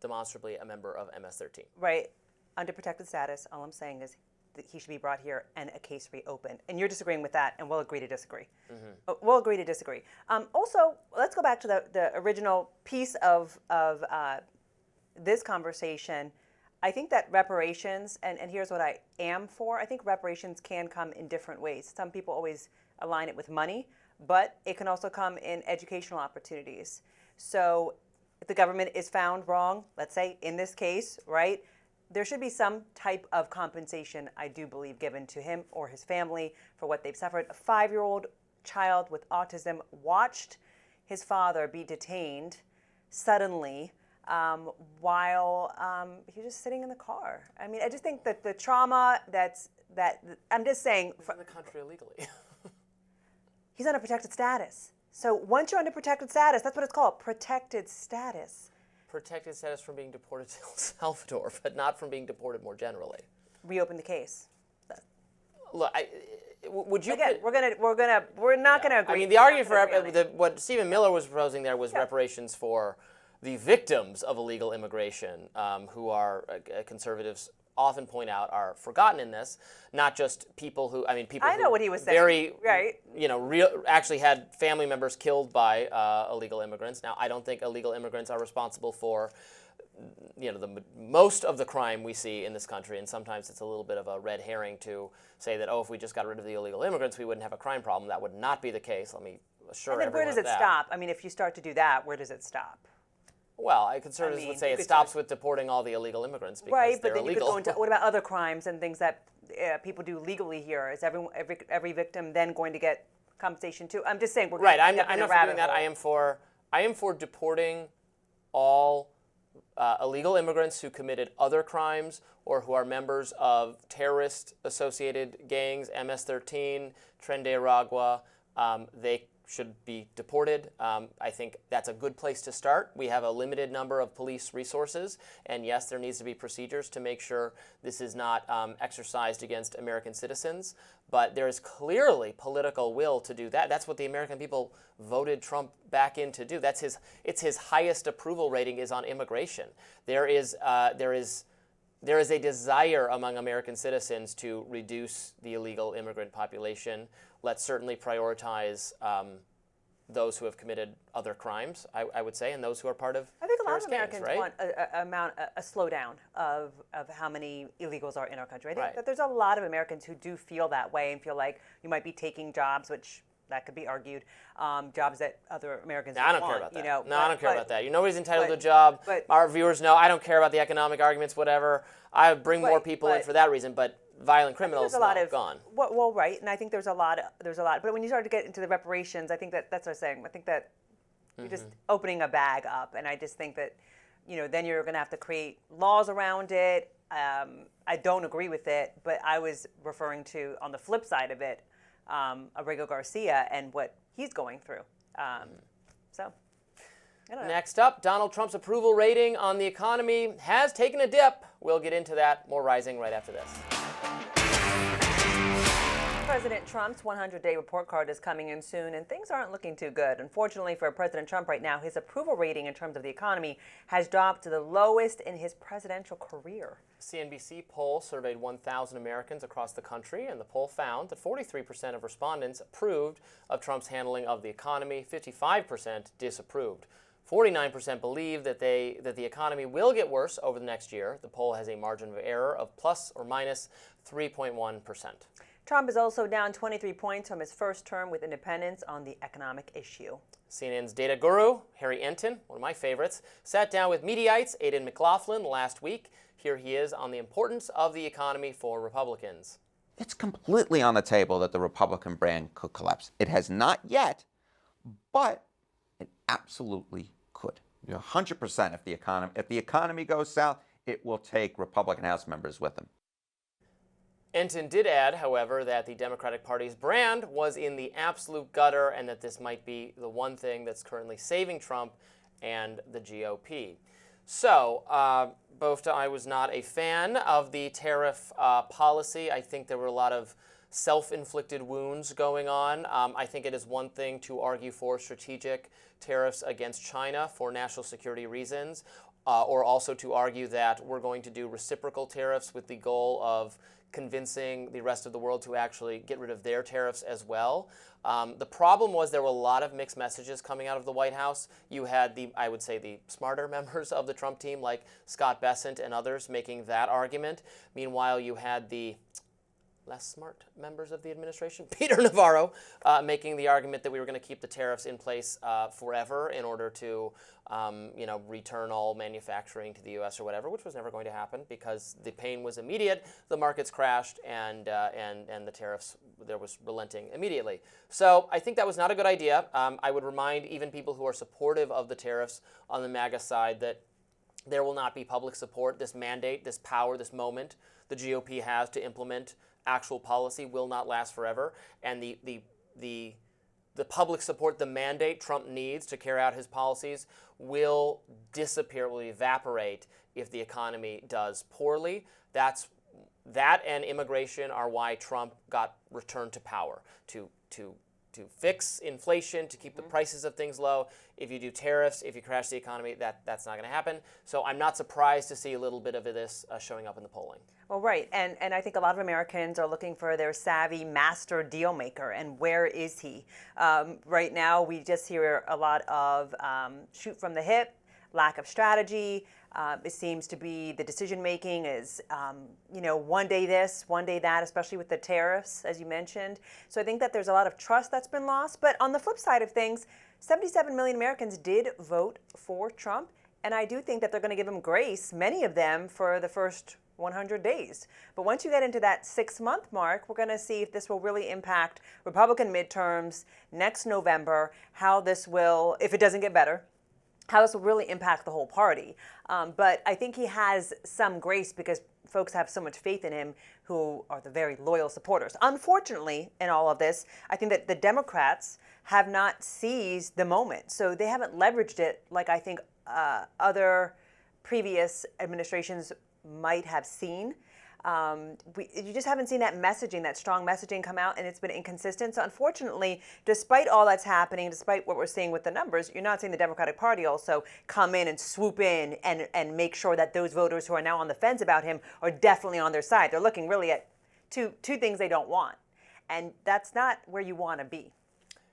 demonstrably a member of MS-13. Right. Under protected status, all I'm saying is that he should be brought here and a case reopened. And you're disagreeing with that, and we'll agree to disagree. We'll agree to disagree. Also, let's go back to the original piece of this conversation. I think that reparations, and here's what I am for, I think reparations can come in different ways. Some people always align it with money, but it can also come in educational opportunities. So if the government is found wrong, let's say in this case, right, there should be some type of compensation, I do believe, given to him or his family for what they've suffered. A 5-year-old child with autism watched his father be detained suddenly while he was just sitting in the car. I mean, I just think that the trauma I'm just saying. He's in the country illegally. He's under protected status. So once you're under protected status, that's what it's called, protected status. Protected status from being deported to El Salvador, but not from being deported more generally. Reopen the case. Look, would you? Again, we're not gonna agree. I mean, the argument for what Stephen Miller was proposing there was reparations for the victims of illegal immigration, who are conservatives often point out are forgotten in this, not just people who, people I know what he was saying. Very, right. Actually had family members killed by illegal immigrants. Now, I don't think illegal immigrants are responsible for, most of the crime we see in this country, and sometimes it's a little bit of a red herring to say that, if we just got rid of the illegal immigrants, we wouldn't have a crime problem. That would not be the case. Let me assure everyone of that. And then where does it stop? I mean, if you start to do that, where does it stop? Well, conservatives would say it stops with deporting all the illegal immigrants because they're illegal. You could go into what about other crimes and things that people do legally here? Is every victim then going to get compensation too? I'm just saying we're right. I'm not for doing that. I am for deporting all illegal immigrants who committed other crimes or who are members of terrorist-associated gangs, MS-13, Tren de Aragua. They should be deported. I think that's a good place to start. We have a limited number of police resources, and yes, there needs to be procedures to make sure this is not exercised against American citizens, but there is clearly political will to do that. That's what the American people voted Trump back in to do. It's his highest approval rating is on immigration. There is a desire among American citizens to reduce the illegal immigrant population. Let's certainly prioritize those who have committed other crimes, I would say, and those who are part of I think a lot of gangs, Americans right? want a slowdown of how many illegals are in our country. I think Right. that there's a lot of Americans who do feel that way and feel like you might be taking jobs, which that could be argued, jobs that other Americans I don't want, care about that. I don't care about that. Nobody's entitled to a job. Our viewers know I don't care about the economic arguments, whatever. I bring more people in for that reason, but violent criminals gone. Well, right, and I think there's a lot. But when you start to get into the reparations, I think that's what I'm saying. I think that you're just opening a bag up, and I just think that, then you're going to have to create laws around it. I don't agree with it, but I was referring to, on the flip side of it, Aurigo Garcia and what he's going through. So, I don't know. Next up, Donald Trump's approval rating on the economy has taken a dip. We'll get into that. More Rising right after this. President Trump's 100-day report card is coming in soon, and things aren't looking too good. Unfortunately for President Trump right now, his approval rating in terms of the economy has dropped to the lowest in his presidential career. A CNBC poll surveyed 1,000 Americans across the country, and the poll found that 43% of respondents approved of Trump's handling of the economy, 55% disapproved. 49% believe that the economy will get worse over the next year. The poll has a margin of error of plus or minus 3.1%. Trump is also down 23 points from his first term with independents on the economic issue. CNN's data guru, Harry Enton, one of my favorites, sat down with Mediaite's Aidan McLaughlin last week. Here he is on the importance of the economy for Republicans. It's completely on the table that the Republican brand could collapse. It has not yet, but it absolutely could. 100% if the economy goes south, it will take Republican House members with them. Enton did add, however, that the Democratic Party's brand was in the absolute gutter and that this might be the one thing that's currently saving Trump and the GOP. So, Bofta, I was not a fan of the tariff policy. I think there were a lot of self-inflicted wounds going on. I think it is one thing to argue for strategic tariffs against China for national security reasons, or also to argue that we're going to do reciprocal tariffs with the goal of convincing the rest of the world to actually get rid of their tariffs as well. The problem was there were a lot of mixed messages coming out of the White House. You had I would say the smarter members of the Trump team, like Scott Bessent and others, making that argument. Meanwhile, you had the less smart members of the administration, Peter Navarro, making the argument that we were going to keep the tariffs in place forever in order to, return all manufacturing to the U.S. or whatever, which was never going to happen because the pain was immediate, the markets crashed, and the tariffs, there was relenting immediately. So I think that was not a good idea. I would remind even people who are supportive of the tariffs on the MAGA side that there will not be public support. This mandate, this power, this moment the GOP has to implement actual policy will not last forever, and the public support, the mandate Trump needs to carry out his policies will disappear, will evaporate if the economy does poorly. That and immigration are why Trump got returned to power, to fix inflation, to keep the prices of things low. If you do tariffs, if you crash the economy, that's not going to happen. So I'm not surprised to see a little bit of this showing up in the polling. Well, right, and I think a lot of Americans are looking for their savvy master deal maker, and where is he? Right now, we just hear a lot of shoot from the hip, lack of strategy. It seems to be the decision making is, one day this, one day that, especially with the tariffs, as you mentioned. So I think that there's a lot of trust that's been lost. But on the flip side of things, 77 million Americans did vote for Trump, and I do think that they're going to give him grace, many of them, for the first 100 days. But once you get into that 6-month mark, we're going to see if this will really impact Republican midterms next November, how this will, if it doesn't get better, how this will really impact the whole party. But I think he has some grace because folks have so much faith in him who are the very loyal supporters. Unfortunately, in all of this, I think that the Democrats have not seized the moment. So they haven't leveraged it like I think other previous administrations might have seen. You just haven't seen that messaging, that strong messaging come out, and it's been inconsistent. So unfortunately, despite all that's happening, despite what we're seeing with the numbers, you're not seeing the Democratic Party also come in and swoop in and make sure that those voters who are now on the fence about him are definitely on their side. They're looking really at two things they don't want, and that's not where you want to be.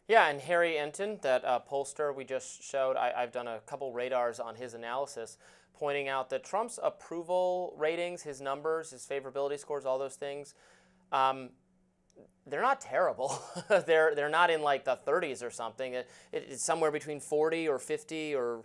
Yeah, and Harry Enton, that pollster we just showed, I've done a couple radars on his analysis, pointing out that Trump's approval ratings, his numbers, his favorability scores, all those things, they're not terrible. they're not in like the 30s or something. It's somewhere between 40 or 50 or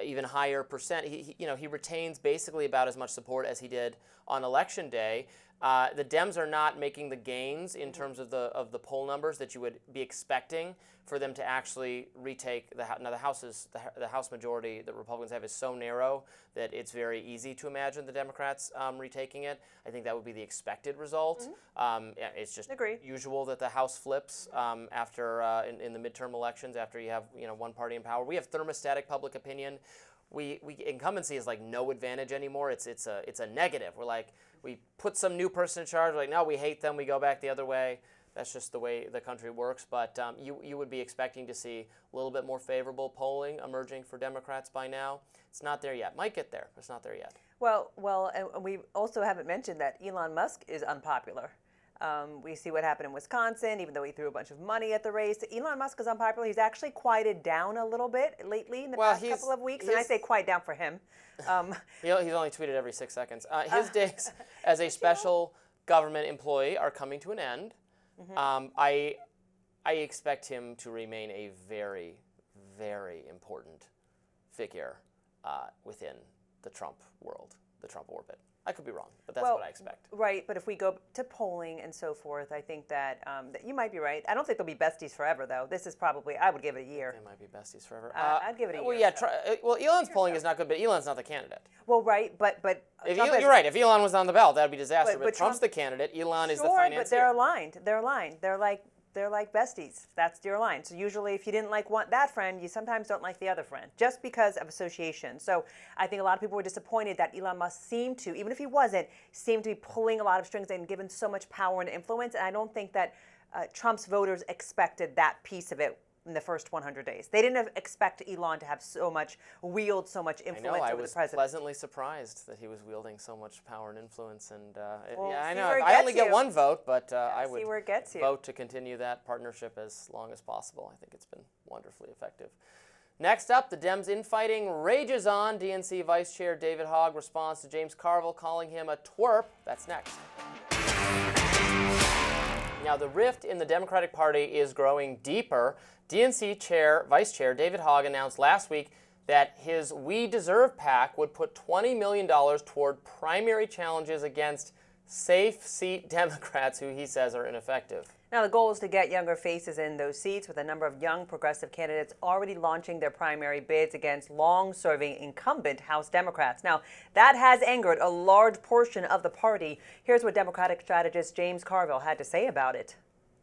even higher percent. He retains basically about as much support as he did on Election Day. The Dems are not making the gains in terms of the poll numbers that you would be expecting for them to actually retake the House. Now the House majority that Republicans have is so narrow that it's very easy to imagine the Democrats retaking it. I think that would be the expected result. It's just usual that the House flips after in the midterm elections after you have one party in power. We have thermostatic public opinion. We incumbency is like no advantage anymore. It's a negative. We're like, we put some new person in charge. We're like, no, we hate them. We go back the other way. That's just the way the country works. But you would be expecting to see a little bit more favorable polling emerging for Democrats by now. It's not there yet. Might get there, but it's not there yet. Well, and we also haven't mentioned that Elon Musk is unpopular. We see what happened in Wisconsin, even though he threw a bunch of money at the race. Elon Musk is unpopular. He's actually quieted down a little bit lately in the past couple of weeks, and I say quiet down for him. He's only tweeted every 6 seconds. His days as a special government employee are coming to an end. I expect him to remain a very, very important figure within the Trump world, the Trump orbit. I could be wrong, but that's what I expect. Right, but if we go to polling and so forth, I think that you might be right. I don't think they'll be besties forever, though. This is probably, I would give it a year. They might be besties forever. I'd give it a year. Well, yeah. Elon's polling is not good, but Elon's not the candidate. Well, right, but you're right. If Elon was on the ballot, that would be a disaster. But Trump's the candidate. Elon is the finance. But they're aligned. They're aligned. They're like they're like besties. That's your line. So usually if you didn't want that friend, you sometimes don't like the other friend, just because of association. So I think a lot of people were disappointed that Elon Musk seemed to, even if he wasn't, seemed to be pulling a lot of strings and given so much power and influence. And I don't think that Trump's voters expected that piece of it in the first 100 days. They didn't expect Elon to have wield so much influence over the president. I was pleasantly surprised that he was wielding so much power and influence. And well, I know I only get one vote, but I would where it gets you. vote to continue that partnership as long as possible. I think it's been wonderfully effective. Next up, the Dems infighting rages on. DNC Vice Chair David Hogg responds to James Carville calling him a twerp. That's next. Now, the rift in the Democratic Party is growing deeper. DNC Vice Chair David Hogg announced last week that his We Deserve PAC would put $20 million toward primary challenges against safe seat Democrats who he says are ineffective. Now, the goal is to get younger faces in those seats, with a number of young progressive candidates already launching their primary bids against long-serving incumbent House Democrats. Now, that has angered a large portion of the party. Here's what Democratic strategist James Carville had to say about it.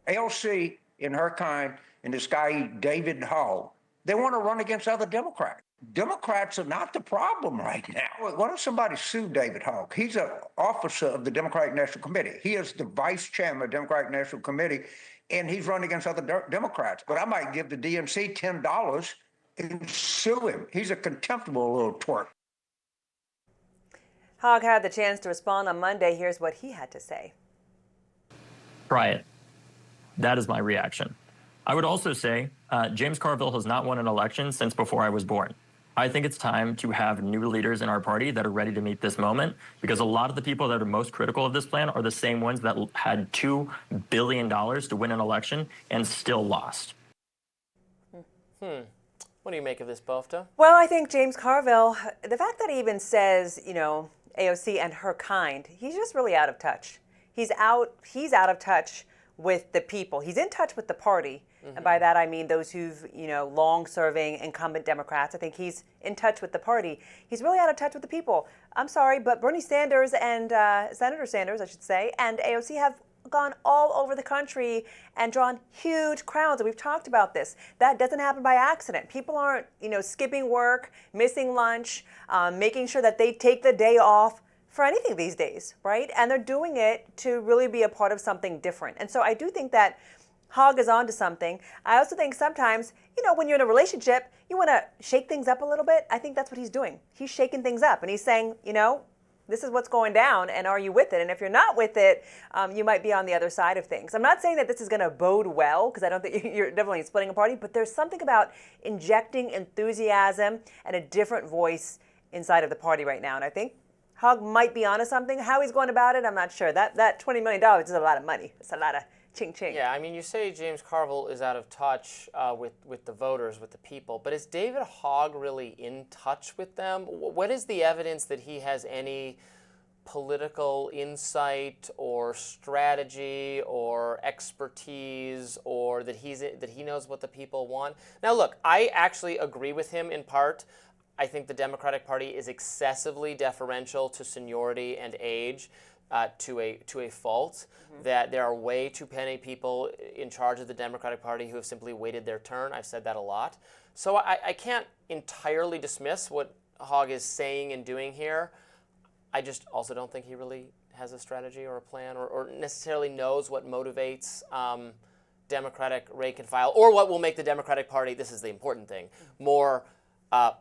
AOC, in her kind, and this guy, David Hogg, they want to run against other Democrats. Democrats are not the problem right now. Why don't somebody sue David Hogg? He's an officer of the Democratic National Committee. He is the vice chairman of the Democratic National Committee, and he's running against other Democrats. But I might give the DNC $10 and sue him. He's a contemptible little twerp. Hogg had the chance to respond on Monday. Here's what he had to say. Try it. That is my reaction. I would also say James Carville has not won an election since before I was born. I think it's time to have new leaders in our party that are ready to meet this moment, because a lot of the people that are most critical of this plan are the same ones that had $2 billion to win an election and still lost. What do you make of this, Bofta? Well, I think James Carville, the fact that he even says, AOC and her kind, he's just really out of touch. He's out of touch with the people. He's in touch with the party. And by that I mean those who've, long-serving incumbent Democrats. I think he's in touch with the party. He's really out of touch with the people. I'm sorry, but Bernie Sanders and Senator Sanders, I should say, and AOC have gone all over the country and drawn huge crowds. And we've talked about this. That doesn't happen by accident. People aren't, skipping work, missing lunch, making sure that they take the day off for anything these days, right? And they're doing it to really be a part of something different. And so I do think that Hogg is onto something. I also think sometimes, when you're in a relationship, you want to shake things up a little bit. I think that's what he's doing. He's shaking things up, and he's saying, this is what's going down, and are you with it? And if you're not with it, you might be on the other side of things. I'm not saying that this is going to bode well, because I don't think you're definitely splitting a party, but there's something about injecting enthusiasm and a different voice inside of the party right now. And I think Hogg might be onto something. How he's going about it, I'm not sure. That $20 million is a lot of money. It's a lot of ching-ching. Yeah, I mean, you say James Carville is out of touch with the voters, with the people, but is David Hogg really in touch with them? What is the evidence that he has any political insight or strategy or expertise, or that he knows what the people want? Now, look, I actually agree with him in part. I think the Democratic Party is excessively deferential to seniority and age. To a fault, that there are way too many people in charge of the Democratic Party who have simply waited their turn. I've said that a lot. So I can't entirely dismiss what Hogg is saying and doing here. I just also don't think he really has a strategy or a plan or necessarily knows what motivates Democratic rank and file, or what will make the Democratic Party, this is the important thing, more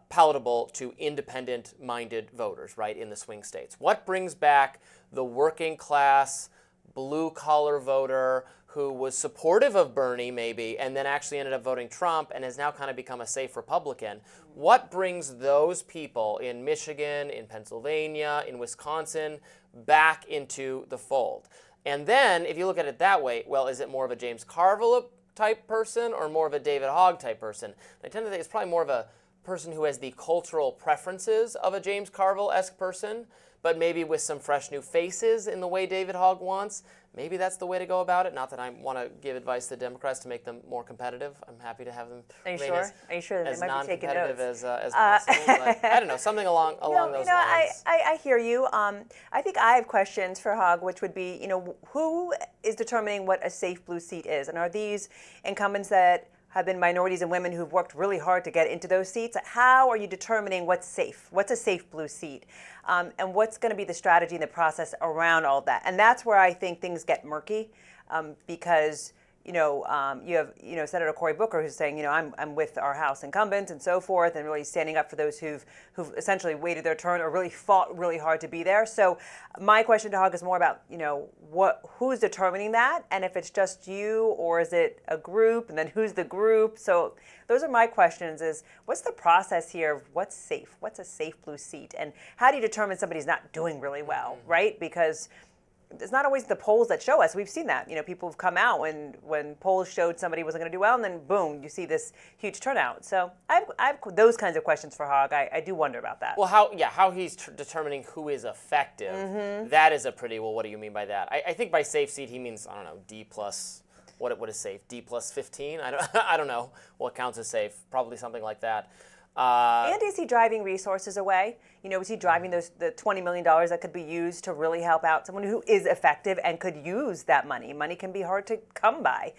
palatable to independent-minded voters, right, in the swing states. What brings back the working class, blue-collar voter who was supportive of Bernie, maybe, and then actually ended up voting Trump and has now kind of become a safe Republican? What brings those people in Michigan, in Pennsylvania, in Wisconsin back into the fold? And then, if you look at it that way, well, is it more of a James Carville type person or more of a David Hogg type person? I tend to think it's probably more of a person who has the cultural preferences of a James Carville-esque person, but maybe with some fresh new faces in the way David Hogg wants. Maybe that's the way to go about it. Not that I want to give advice to Democrats to make them more competitive. I'm happy to have them remain Are you sure that as they might be taking non-competitive notes? as possible. But I don't know, something along those lines. I hear you. I think I have questions for Hogg, which would be, who is determining what a safe blue seat is? And are these incumbents that have been minorities and women who've worked really hard to get into those seats? How are you determining what's safe? What's a safe blue seat? And what's going to be the strategy and the process around all of that? And that's where I think things get murky, because you have Senator Cory Booker who's saying, I'm with our House incumbents and so forth, and really standing up for those who've essentially waited their turn or really fought really hard to be there. So my question to Hogg is more about who's determining that, and if it's just you or is it a group, and then who's the group? So those are my questions: is what's the process here of what's safe, what's a safe blue seat, and how do you determine somebody's not doing really well, right? Because it's not always the polls that show us. We've seen that. People have come out when polls showed somebody wasn't going to do well, and then boom, you see this huge turnout. So I have those kinds of questions for Hogg. I do wonder about that. Well, how he's determining who is effective, that is a pretty, what do you mean by that? I think by safe seat he means, I don't know, D plus, what is safe? D plus 15? I don't know what counts as safe. Probably something like that. And is he driving resources away? Is he driving the $20 million that could be used to really help out someone who is effective and could use that money? Money can be hard to come by.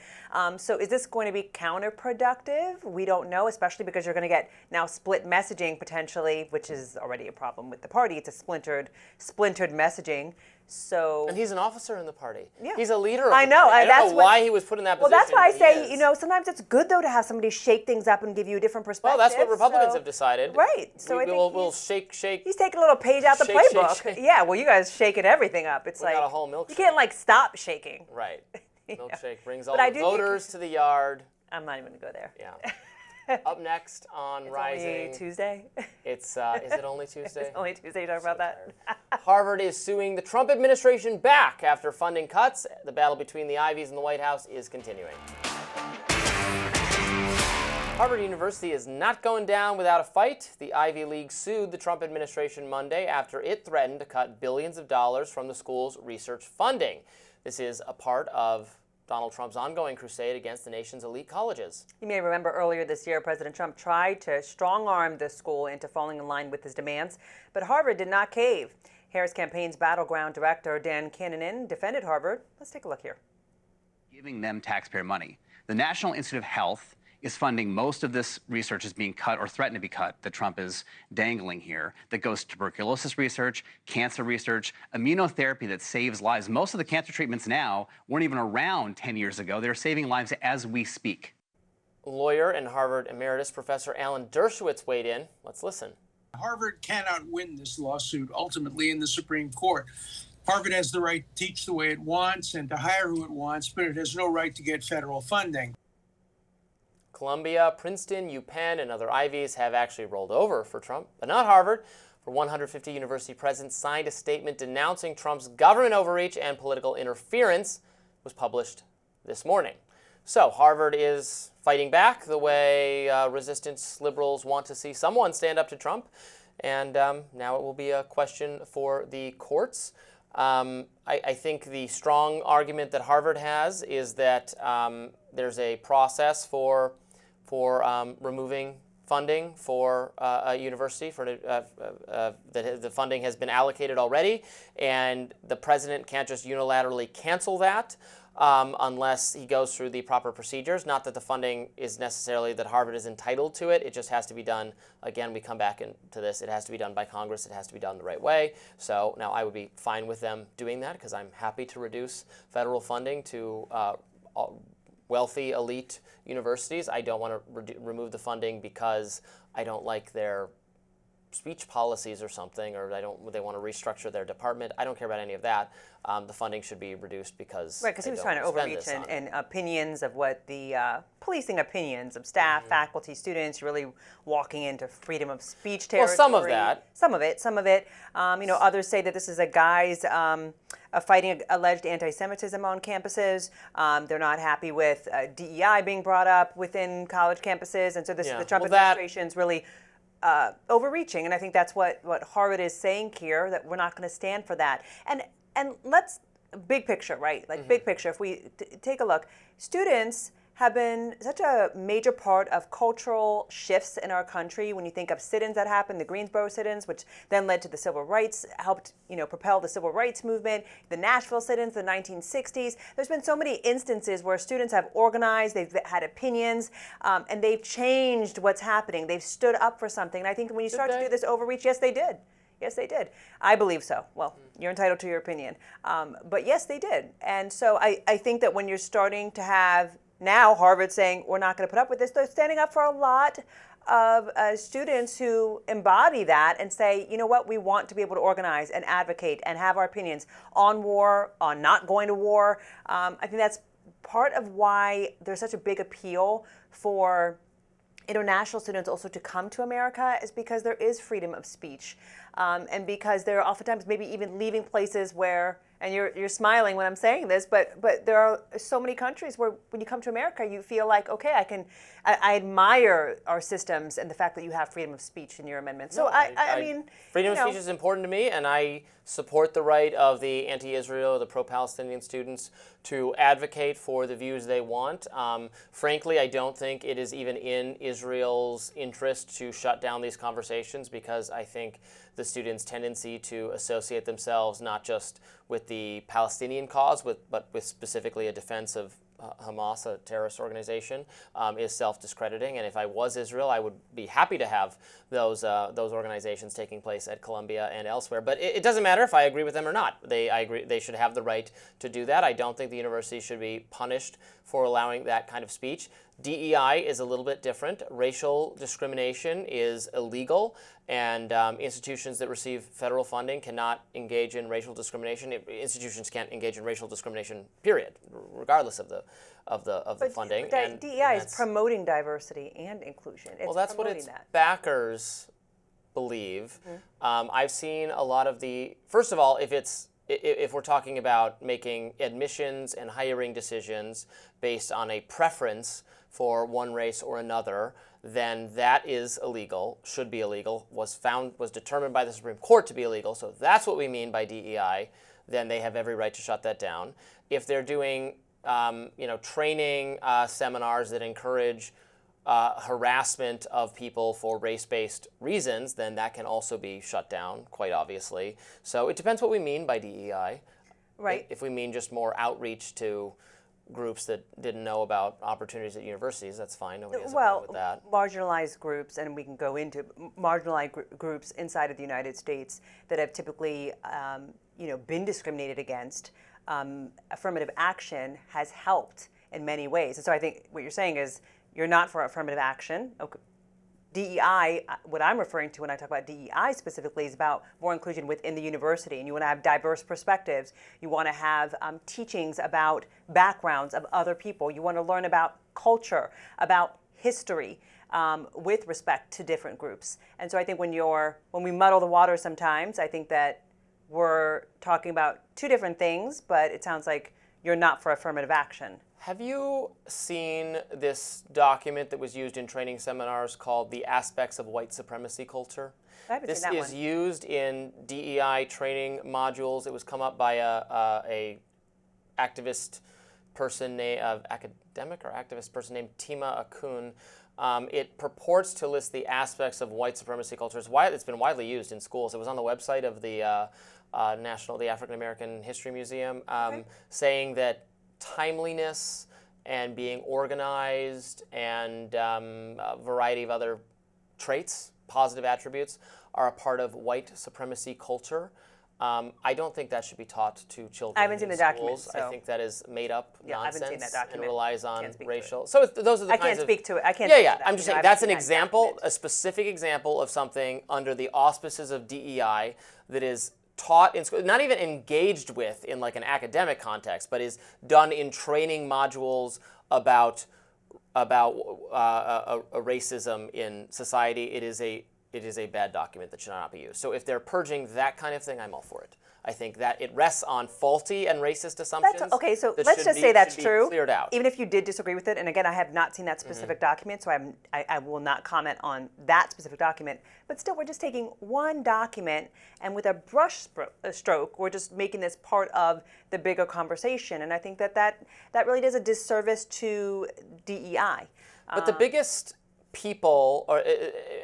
So is this going to be counterproductive? We don't know, especially because you're going to get now split messaging potentially, which is already a problem with the party. It's a splintered messaging. So, and he's an officer in the party. Yeah. He's a leader of I the know. party. I don't know why he was put in that position. Well, that's why I but say, he is. sometimes it's good, though, to have somebody shake things up and give you a different perspective. Well, that's what Republicans have decided. Right. So we'll shake. He's taking a little page out the playbook. Shake. Yeah, well, you guys shaking everything up. It's we got a whole milkshake. You can't, stop shaking. Right. Milkshake brings But all the voters to the yard. I'm not even going to go there. Yeah. Up next on Rising. It's only Tuesday. Is it only Tuesday? It's only Tuesday. You talk about that. Harvard is suing the Trump administration back after funding cuts. The battle between the Ivies and the White House is continuing. Harvard University is not going down without a fight. The Ivy League sued the Trump administration Monday after it threatened to cut billions of dollars from the school's research funding. This is a part of Donald Trump's ongoing crusade against the nation's elite colleges. You may remember earlier this year, President Trump tried to strong-arm the school into falling in line with his demands, but Harvard did not cave. Harris campaign's battleground director, Dan Caldwell, defended Harvard. Let's take a look here. Giving them taxpayer money. The National Institute of Health is funding most of this research is being cut or threatened to be cut that Trump is dangling here, that goes to tuberculosis research, cancer research, immunotherapy that saves lives. Most of the cancer treatments now weren't even around 10 years ago. They're saving lives as we speak. Lawyer and Harvard emeritus Professor Alan Dershowitz weighed in. Let's listen. Harvard cannot win this lawsuit ultimately in the Supreme Court. Harvard has the right to teach the way it wants and to hire who it wants, but it has no right to get federal funding. Columbia, Princeton, UPenn, and other Ivies have actually rolled over for Trump, but not Harvard. For 150 university presidents signed a statement denouncing Trump's government overreach and political interference. It was published this morning. So Harvard is fighting back the way resistance liberals want to see someone stand up to Trump. And now it will be a question for the courts. I think the strong argument that Harvard has is that there's a process for removing funding for a university, that the funding has been allocated already, and the president can't just unilaterally cancel that unless he goes through the proper procedures. Not that the funding is necessarily that Harvard is entitled to it. It just has to be done. Again, we come back into this. It has to be done by Congress. It has to be done the right way. So now I would be fine with them doing that because I'm happy to reduce federal funding to wealthy, elite universities. I don't want to remove the funding because I don't like their speech policies or something, or they want to restructure their department. I don't care about any of that. The funding should be reduced because right, because he was trying to overreach in opinions of what the policing opinions of staff, faculty, students, really walking into freedom of speech territory. Well, some of that. Some of it. Others say that this is a guise fighting alleged anti-Semitism on campuses. They're not happy with DEI being brought up within college campuses, and so this is the Trump administration's really overreaching, and I think that's what Harvard is saying here, that we're not going to stand for that. And let's big picture, right? Like big picture. If we take a look, students have been such a major part of cultural shifts in our country. When you think of sit-ins that happened, the Greensboro sit-ins, which then led to the civil rights, helped propel the civil rights movement, the Nashville sit-ins, the 1960s. There's been so many instances where students have organized, they've had opinions, and they've changed what's happening. They've stood up for something. And I think when you start to do this overreach, yes, they did. Yes, they did. I believe so. Well, you're entitled to your opinion. But yes, they did. And so I think that when you're starting to have now Harvard saying, we're not going to put up with this, they're standing up for a lot of students who embody that and say, you know what, we want to be able to organize and advocate and have our opinions on war, on not going to war. I think that's part of why there's such a big appeal for international students also to come to America, is because there is freedom of speech, and because they're oftentimes maybe even leaving places where, and you're smiling when I'm saying this, but there are so many countries where when you come to America, you feel like, okay, I admire our systems and the fact that you have freedom of speech in your amendment. So I mean, freedom of speech is important to me, and I support the right of the anti-Israel, the pro-Palestinian students to advocate for the views they want. Frankly, I don't think it is even in Israel's interest to shut down these conversations, because I think the students' tendency to associate themselves not just with the Palestinian cause, but with specifically a defense of Hamas, a terrorist organization, is self-discrediting. And if I was Israel, I would be happy to have those organizations taking place at Columbia and elsewhere. But it doesn't matter if I agree with them or not. I agree they should have the right to do that. I don't think the university should be punished for allowing that kind of speech. DEI is a little bit different. Racial discrimination is illegal, and institutions that receive federal funding cannot engage in racial discrimination. Institutions can't engage in racial discrimination, period, regardless of the funding. But DEI is promoting diversity and inclusion. It's that's what its backers believe. I've seen a lot of first of all, if we're talking about making admissions and hiring decisions based on a preference for one race or another, then that is illegal, should be illegal, was determined by the Supreme Court to be illegal. So that's what we mean by DEI. Then they have every right to shut that down. If they're doing training seminars that encourage harassment of people for race-based reasons, then that can also be shut down, quite obviously. So it depends what we mean by DEI. Right. If we mean just more outreach to groups that didn't know about opportunities at universities, that's fine. Nobody has a problem with that. Marginalized groups, and we can go into marginalized groups inside of the United States that have typically been discriminated against. Affirmative action has helped in many ways. And so I think what you're saying is you're not for affirmative action. Okay. DEI, what I'm referring to when I talk about DEI specifically, is about more inclusion within the university, and you want to have diverse perspectives. You want to have teachings about backgrounds of other people. You want to learn about culture, about history, with respect to different groups. And so I think when we muddle the water sometimes, I think that we're talking about two different things, but it sounds like you're not for affirmative action. Have you seen this document that was used in training seminars called The Aspects of White Supremacy Culture? I haven't seen that one. This is used in DEI training modules. It was come up by a activist person, academic or activist person named Tima Akun. It purports to list the aspects of white supremacy culture. It's been widely used in schools. It was on the website of the African American History Museum, saying that timeliness and being organized and a variety of other traits, positive attributes, are a part of white supremacy culture. I don't think that should be taught to children. I haven't seen the document. So. I think that is made up nonsense. I haven't seen that document. And relies on racial. So those are the kinds of. I can't speak to it. I can't. Yeah. I'm just saying that's an example, a specific example of something under the auspices of DEI that is taught in school, not even engaged with in like an academic context, but is done in training modules about racism in society. It is a bad document that should not be used. So if they're purging that kind of thing, I'm all for it. I think that it rests on faulty and racist assumptions. Okay, so that let's just say that's should be true. Cleared out. Even if you did disagree with it, and again, I have not seen that specific document, so I will not comment on that specific document. But still, we're just taking one document, and with a brush stroke, we're just making this part of the bigger conversation. And I think that really does a disservice to DEI. But the biggest people, or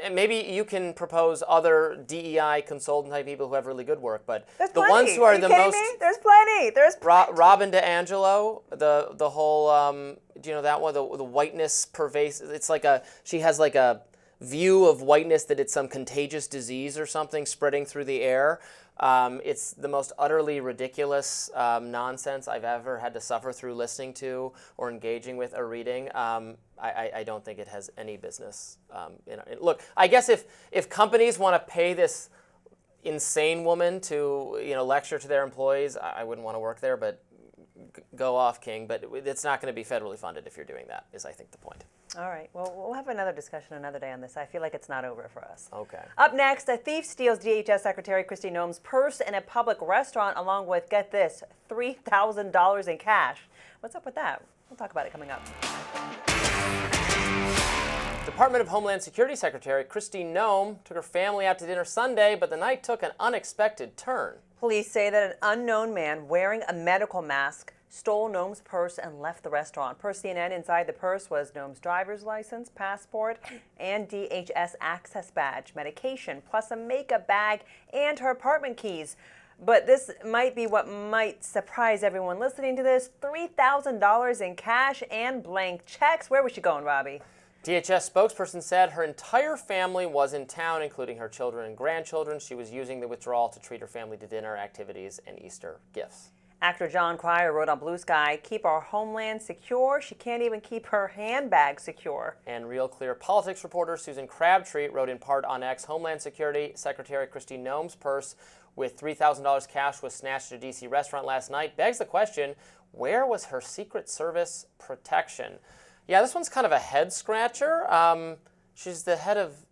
and maybe you can propose other DEI consultant type people who have really good work, but the ones who are the most. There's plenty. There's plenty. Robin DiAngelo, the whole do you know that one? The whiteness pervasive. It's like she has like a view of whiteness that it's some contagious disease or something spreading through the air. It's the most utterly ridiculous nonsense I've ever had to suffer through listening to or engaging with or reading. I don't think it has any business. Look, I guess if companies want to pay this insane woman to lecture to their employees, I wouldn't want to work there. But go off, King. But it's not going to be federally funded if you're doing that. Is I think the point. All right. Well, we'll have another discussion another day on this. I feel like it's not over for us. Okay. Up next, a thief steals DHS Secretary Kristi Noem's purse in a public restaurant, along with, get this, $3,000 in cash. What's up with that? We'll talk about it coming up. Department of Homeland Security Secretary Kristi Noem took her family out to dinner Sunday, but the night took an unexpected turn. Police say that an unknown man wearing a medical mask stole Noem's purse and left the restaurant. Per CNN, inside the purse was Noem's driver's license, passport, and DHS access badge, medication, plus a makeup bag and her apartment keys. But this might be what might surprise everyone listening to this: $3,000 in cash and blank checks. Where was she going, Robby? DHS spokesperson said her entire family was in town, including her children and grandchildren. She was using the withdrawal to treat her family to dinner, activities, and Easter gifts. Actor John Cryer wrote on Blue Sky, "Keep our homeland secure. She can't even keep her handbag secure." And Real Clear Politics reporter Susan Crabtree wrote in part on X, Homeland Security Secretary Kristi Noem's purse with $3,000 cash was snatched at a D.C. restaurant last night. Begs the question, where was her Secret Service protection? Yeah, this one's kind of a head scratcher. She's the head of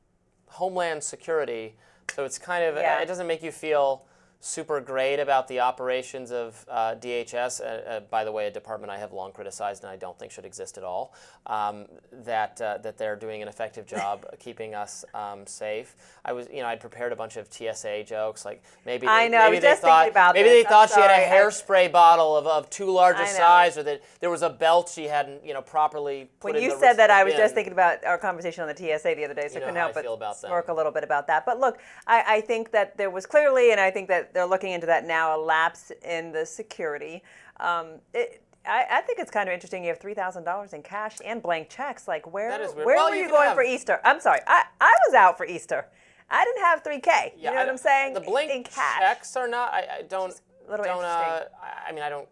Homeland Security, so it's kind of, it doesn't make you feel super great about the operations of DHS, by the way, a department I have long criticized and I don't think should exist at all, that they're doing an effective job keeping us safe. I'd prepared a bunch of TSA jokes, like maybe they thought she had a hairspray bottle of too large a size, or that there was a belt she hadn't properly put in the When you said that, I was bin. just thinking about our conversation on the TSA the other day, so I couldn't help but smirk a little bit about that. But look, I think that there was clearly, and I think that they're looking into that now, a lapse in the security. I think it's kind of interesting. You have $3,000 in cash and blank checks. Like, where were you going for Easter? I'm sorry, I was out for Easter. I didn't have $3K. You know what I'm saying? The blank checks are not. I don't. A little interesting. I don't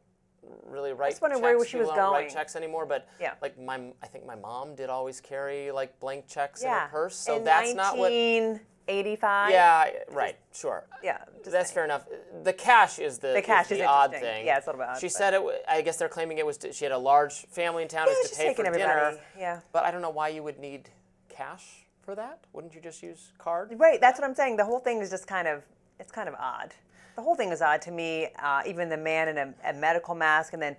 really write. I was wondering checks. where she was People don't going. write checks anymore, but like I think my mom did always carry like blank checks in her purse. So in that's not what. 1985. Yeah, right, sure. Yeah, that's fair enough. The cash is the odd thing. Yeah, it's a little bit odd. She said it. I guess they're claiming it was. She had a large family in town to pay for dinner. Yeah. But I don't know why you would need cash for that. Wouldn't you just use card? Right. That's what I'm saying. The whole thing is just kind of odd. The whole thing is odd to me. Even the man in a medical mask, and then,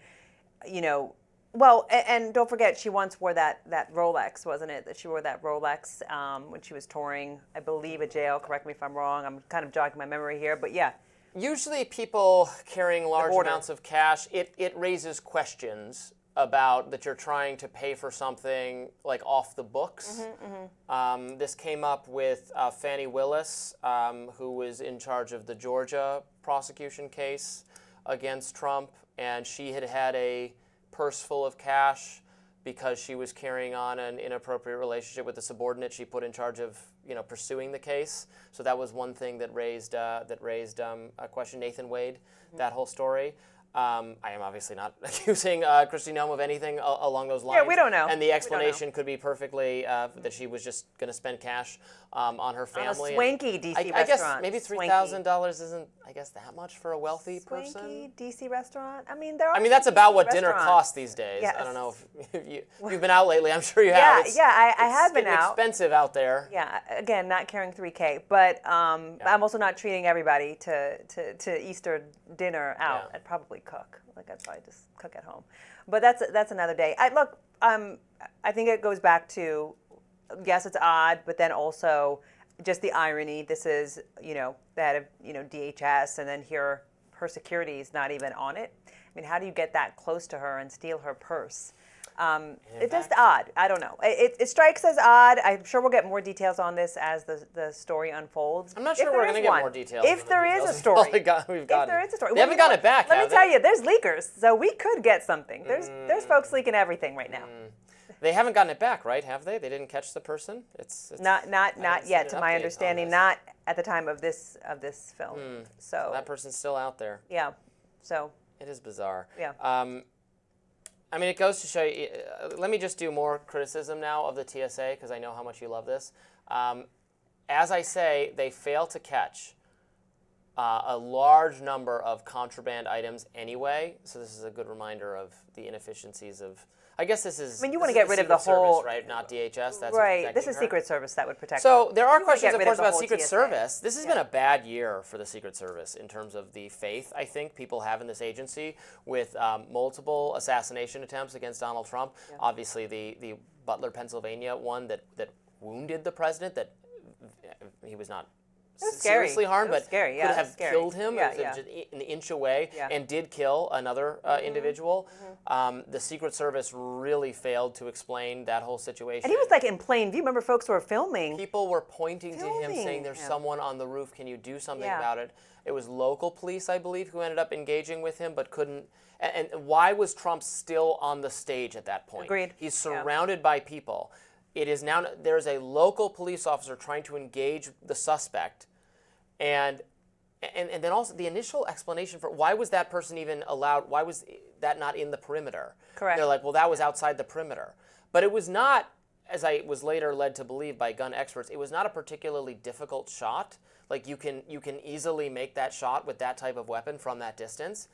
well, and don't forget, she once wore that Rolex, wasn't it? That she wore that Rolex when she was touring, I believe, a jail. Correct me if I'm wrong. I'm kind of jogging my memory here, but yeah. Usually people carrying large amounts of cash, it raises questions about that you're trying to pay for something like off the books. This came up with Fannie Willis, who was in charge of the Georgia prosecution case against Trump, and she had a purse full of cash because she was carrying on an inappropriate relationship with the subordinate she put in charge of pursuing the case. So that was one thing that raised a question. Nathan Wade, that whole story. I am obviously not accusing Kristi Noem of anything along those lines. Yeah, we don't know. And the explanation could be perfectly that she was just going to spend cash on her family. On a swanky DC I restaurant. guess maybe $3,000 isn't, I guess, that much for a wealthy person. Swanky DC restaurant. I mean, there are. That's about what dinner restaurants. costs these days. Yes. I don't know if you've been out lately. I'm sure you have. I have been out. Expensive out there. Yeah, again, not carrying $3,000, but I'm also not treating everybody to Easter dinner out. I'd probably cook. Like I'd probably just cook at home. But that's another day. I think it goes back to, yes, it's odd, but then also just the irony. This is, the head of, DHS, and then here her security is not even on it. I mean, how do you get that close to her and steal her purse? It's just odd. I don't know. It strikes as odd. I'm sure we'll get more details on this as the story unfolds. I'm not sure we're going to get more details. If there is a story. If there is a story. They haven't gotten it back, Let me tell you, there's leakers, so we could get something. There's folks leaking everything right now. They haven't gotten it back, right? Have they? They didn't catch the person? It's not yet, to my understanding. Not at the time of this film. So that person's still out there. Yeah. So it is bizarre. Yeah. It goes to show you, let me just do more criticism now of the TSA, because I know how much you love this. As I say, they fail to catch a large number of contraband items anyway, so this is a good reminder of the inefficiencies of, I guess this is. You want to get rid of the whole. Service, right? Not DHS. That's right. This is Secret Service that would protect. So there are questions, of course, about Secret TSA. Service. This has been a bad year for the Secret Service in terms of the faith I think people have in this agency, with multiple assassination attempts against Donald Trump. Yeah. Obviously, the Butler, Pennsylvania one that wounded the president. That he was not. Seriously harmed, but could have killed him an inch away, and did kill another individual. The Secret Service really failed to explain that whole situation. And he was like in plain view. Remember, folks were filming. People were pointing to him, saying, "There's someone on the roof. Can you do something about it?" It was local police, I believe, who ended up engaging with him, but couldn't. And why was Trump still on the stage at that point? Agreed. He's surrounded by people. It is now there's a local police officer trying to engage the suspect. And then also the initial explanation for why was that person even allowed, why was that not in the perimeter? Correct. They're like, well, that was outside the perimeter. But it was not, as I was later led to believe by gun experts, it was not a particularly difficult shot. Like you can easily make that shot with that type of weapon from that distance.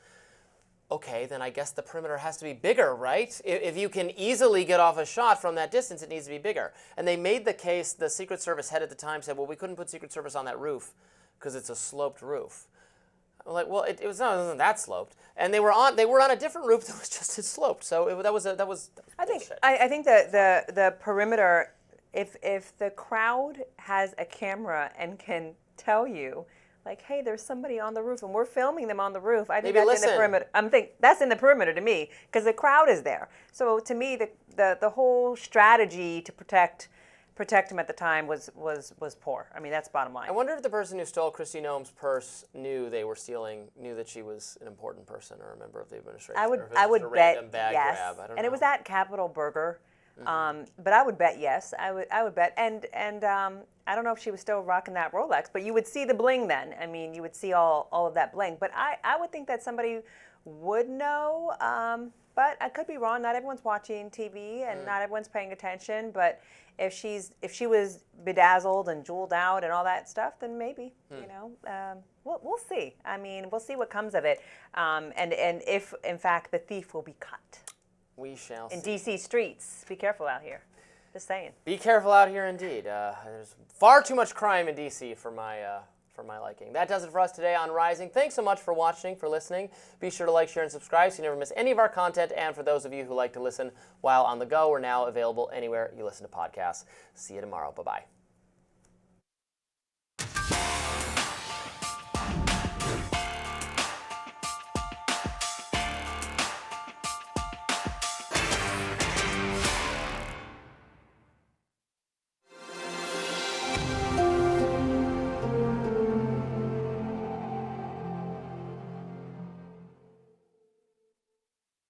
Okay, then I guess the perimeter has to be bigger, right? If you can easily get off a shot from that distance, it needs to be bigger. And they made the case, the Secret Service head at the time said, well, we couldn't put Secret Service on that roof because it's a sloped roof. I'm like, well, it wasn't that sloped, and they were on a different roof that was just as sloped. So that was I think the perimeter, if the crowd has a camera and can tell you, like, hey, there's somebody on the roof, and we're filming them on the roof. I think that's in the perimeter. That's in the perimeter to me because the crowd is there. So to me, the whole strategy to protect him at the time was poor. I mean, that's bottom line. I wonder if the person who stole Kristi Noem's purse knew that she was an important person or a member of the administration. I would bet yes. Grab. I don't know. And it was at Capitol Burger, but I would bet yes. I would bet, and I don't know if she was still rocking that Rolex, but you would see the bling then. I mean, you would see all of that bling. But I would think that somebody would know. But I could be wrong. Not everyone's watching TV, and not everyone's paying attention. But if she was bedazzled and jeweled out and all that stuff, then maybe we'll see. I mean, we'll see what comes of it, and if in fact the thief will be caught. We shall see. In DC streets, be careful out here. Just saying. Be careful out here, indeed. There's far too much crime in DC for my liking. That does it for us today on Rising. Thanks so much for watching, for listening. Be sure to like, share, and subscribe so you never miss any of our content. And for those of you who like to listen while on the go, we're now available anywhere you listen to podcasts. See you tomorrow. Bye-bye.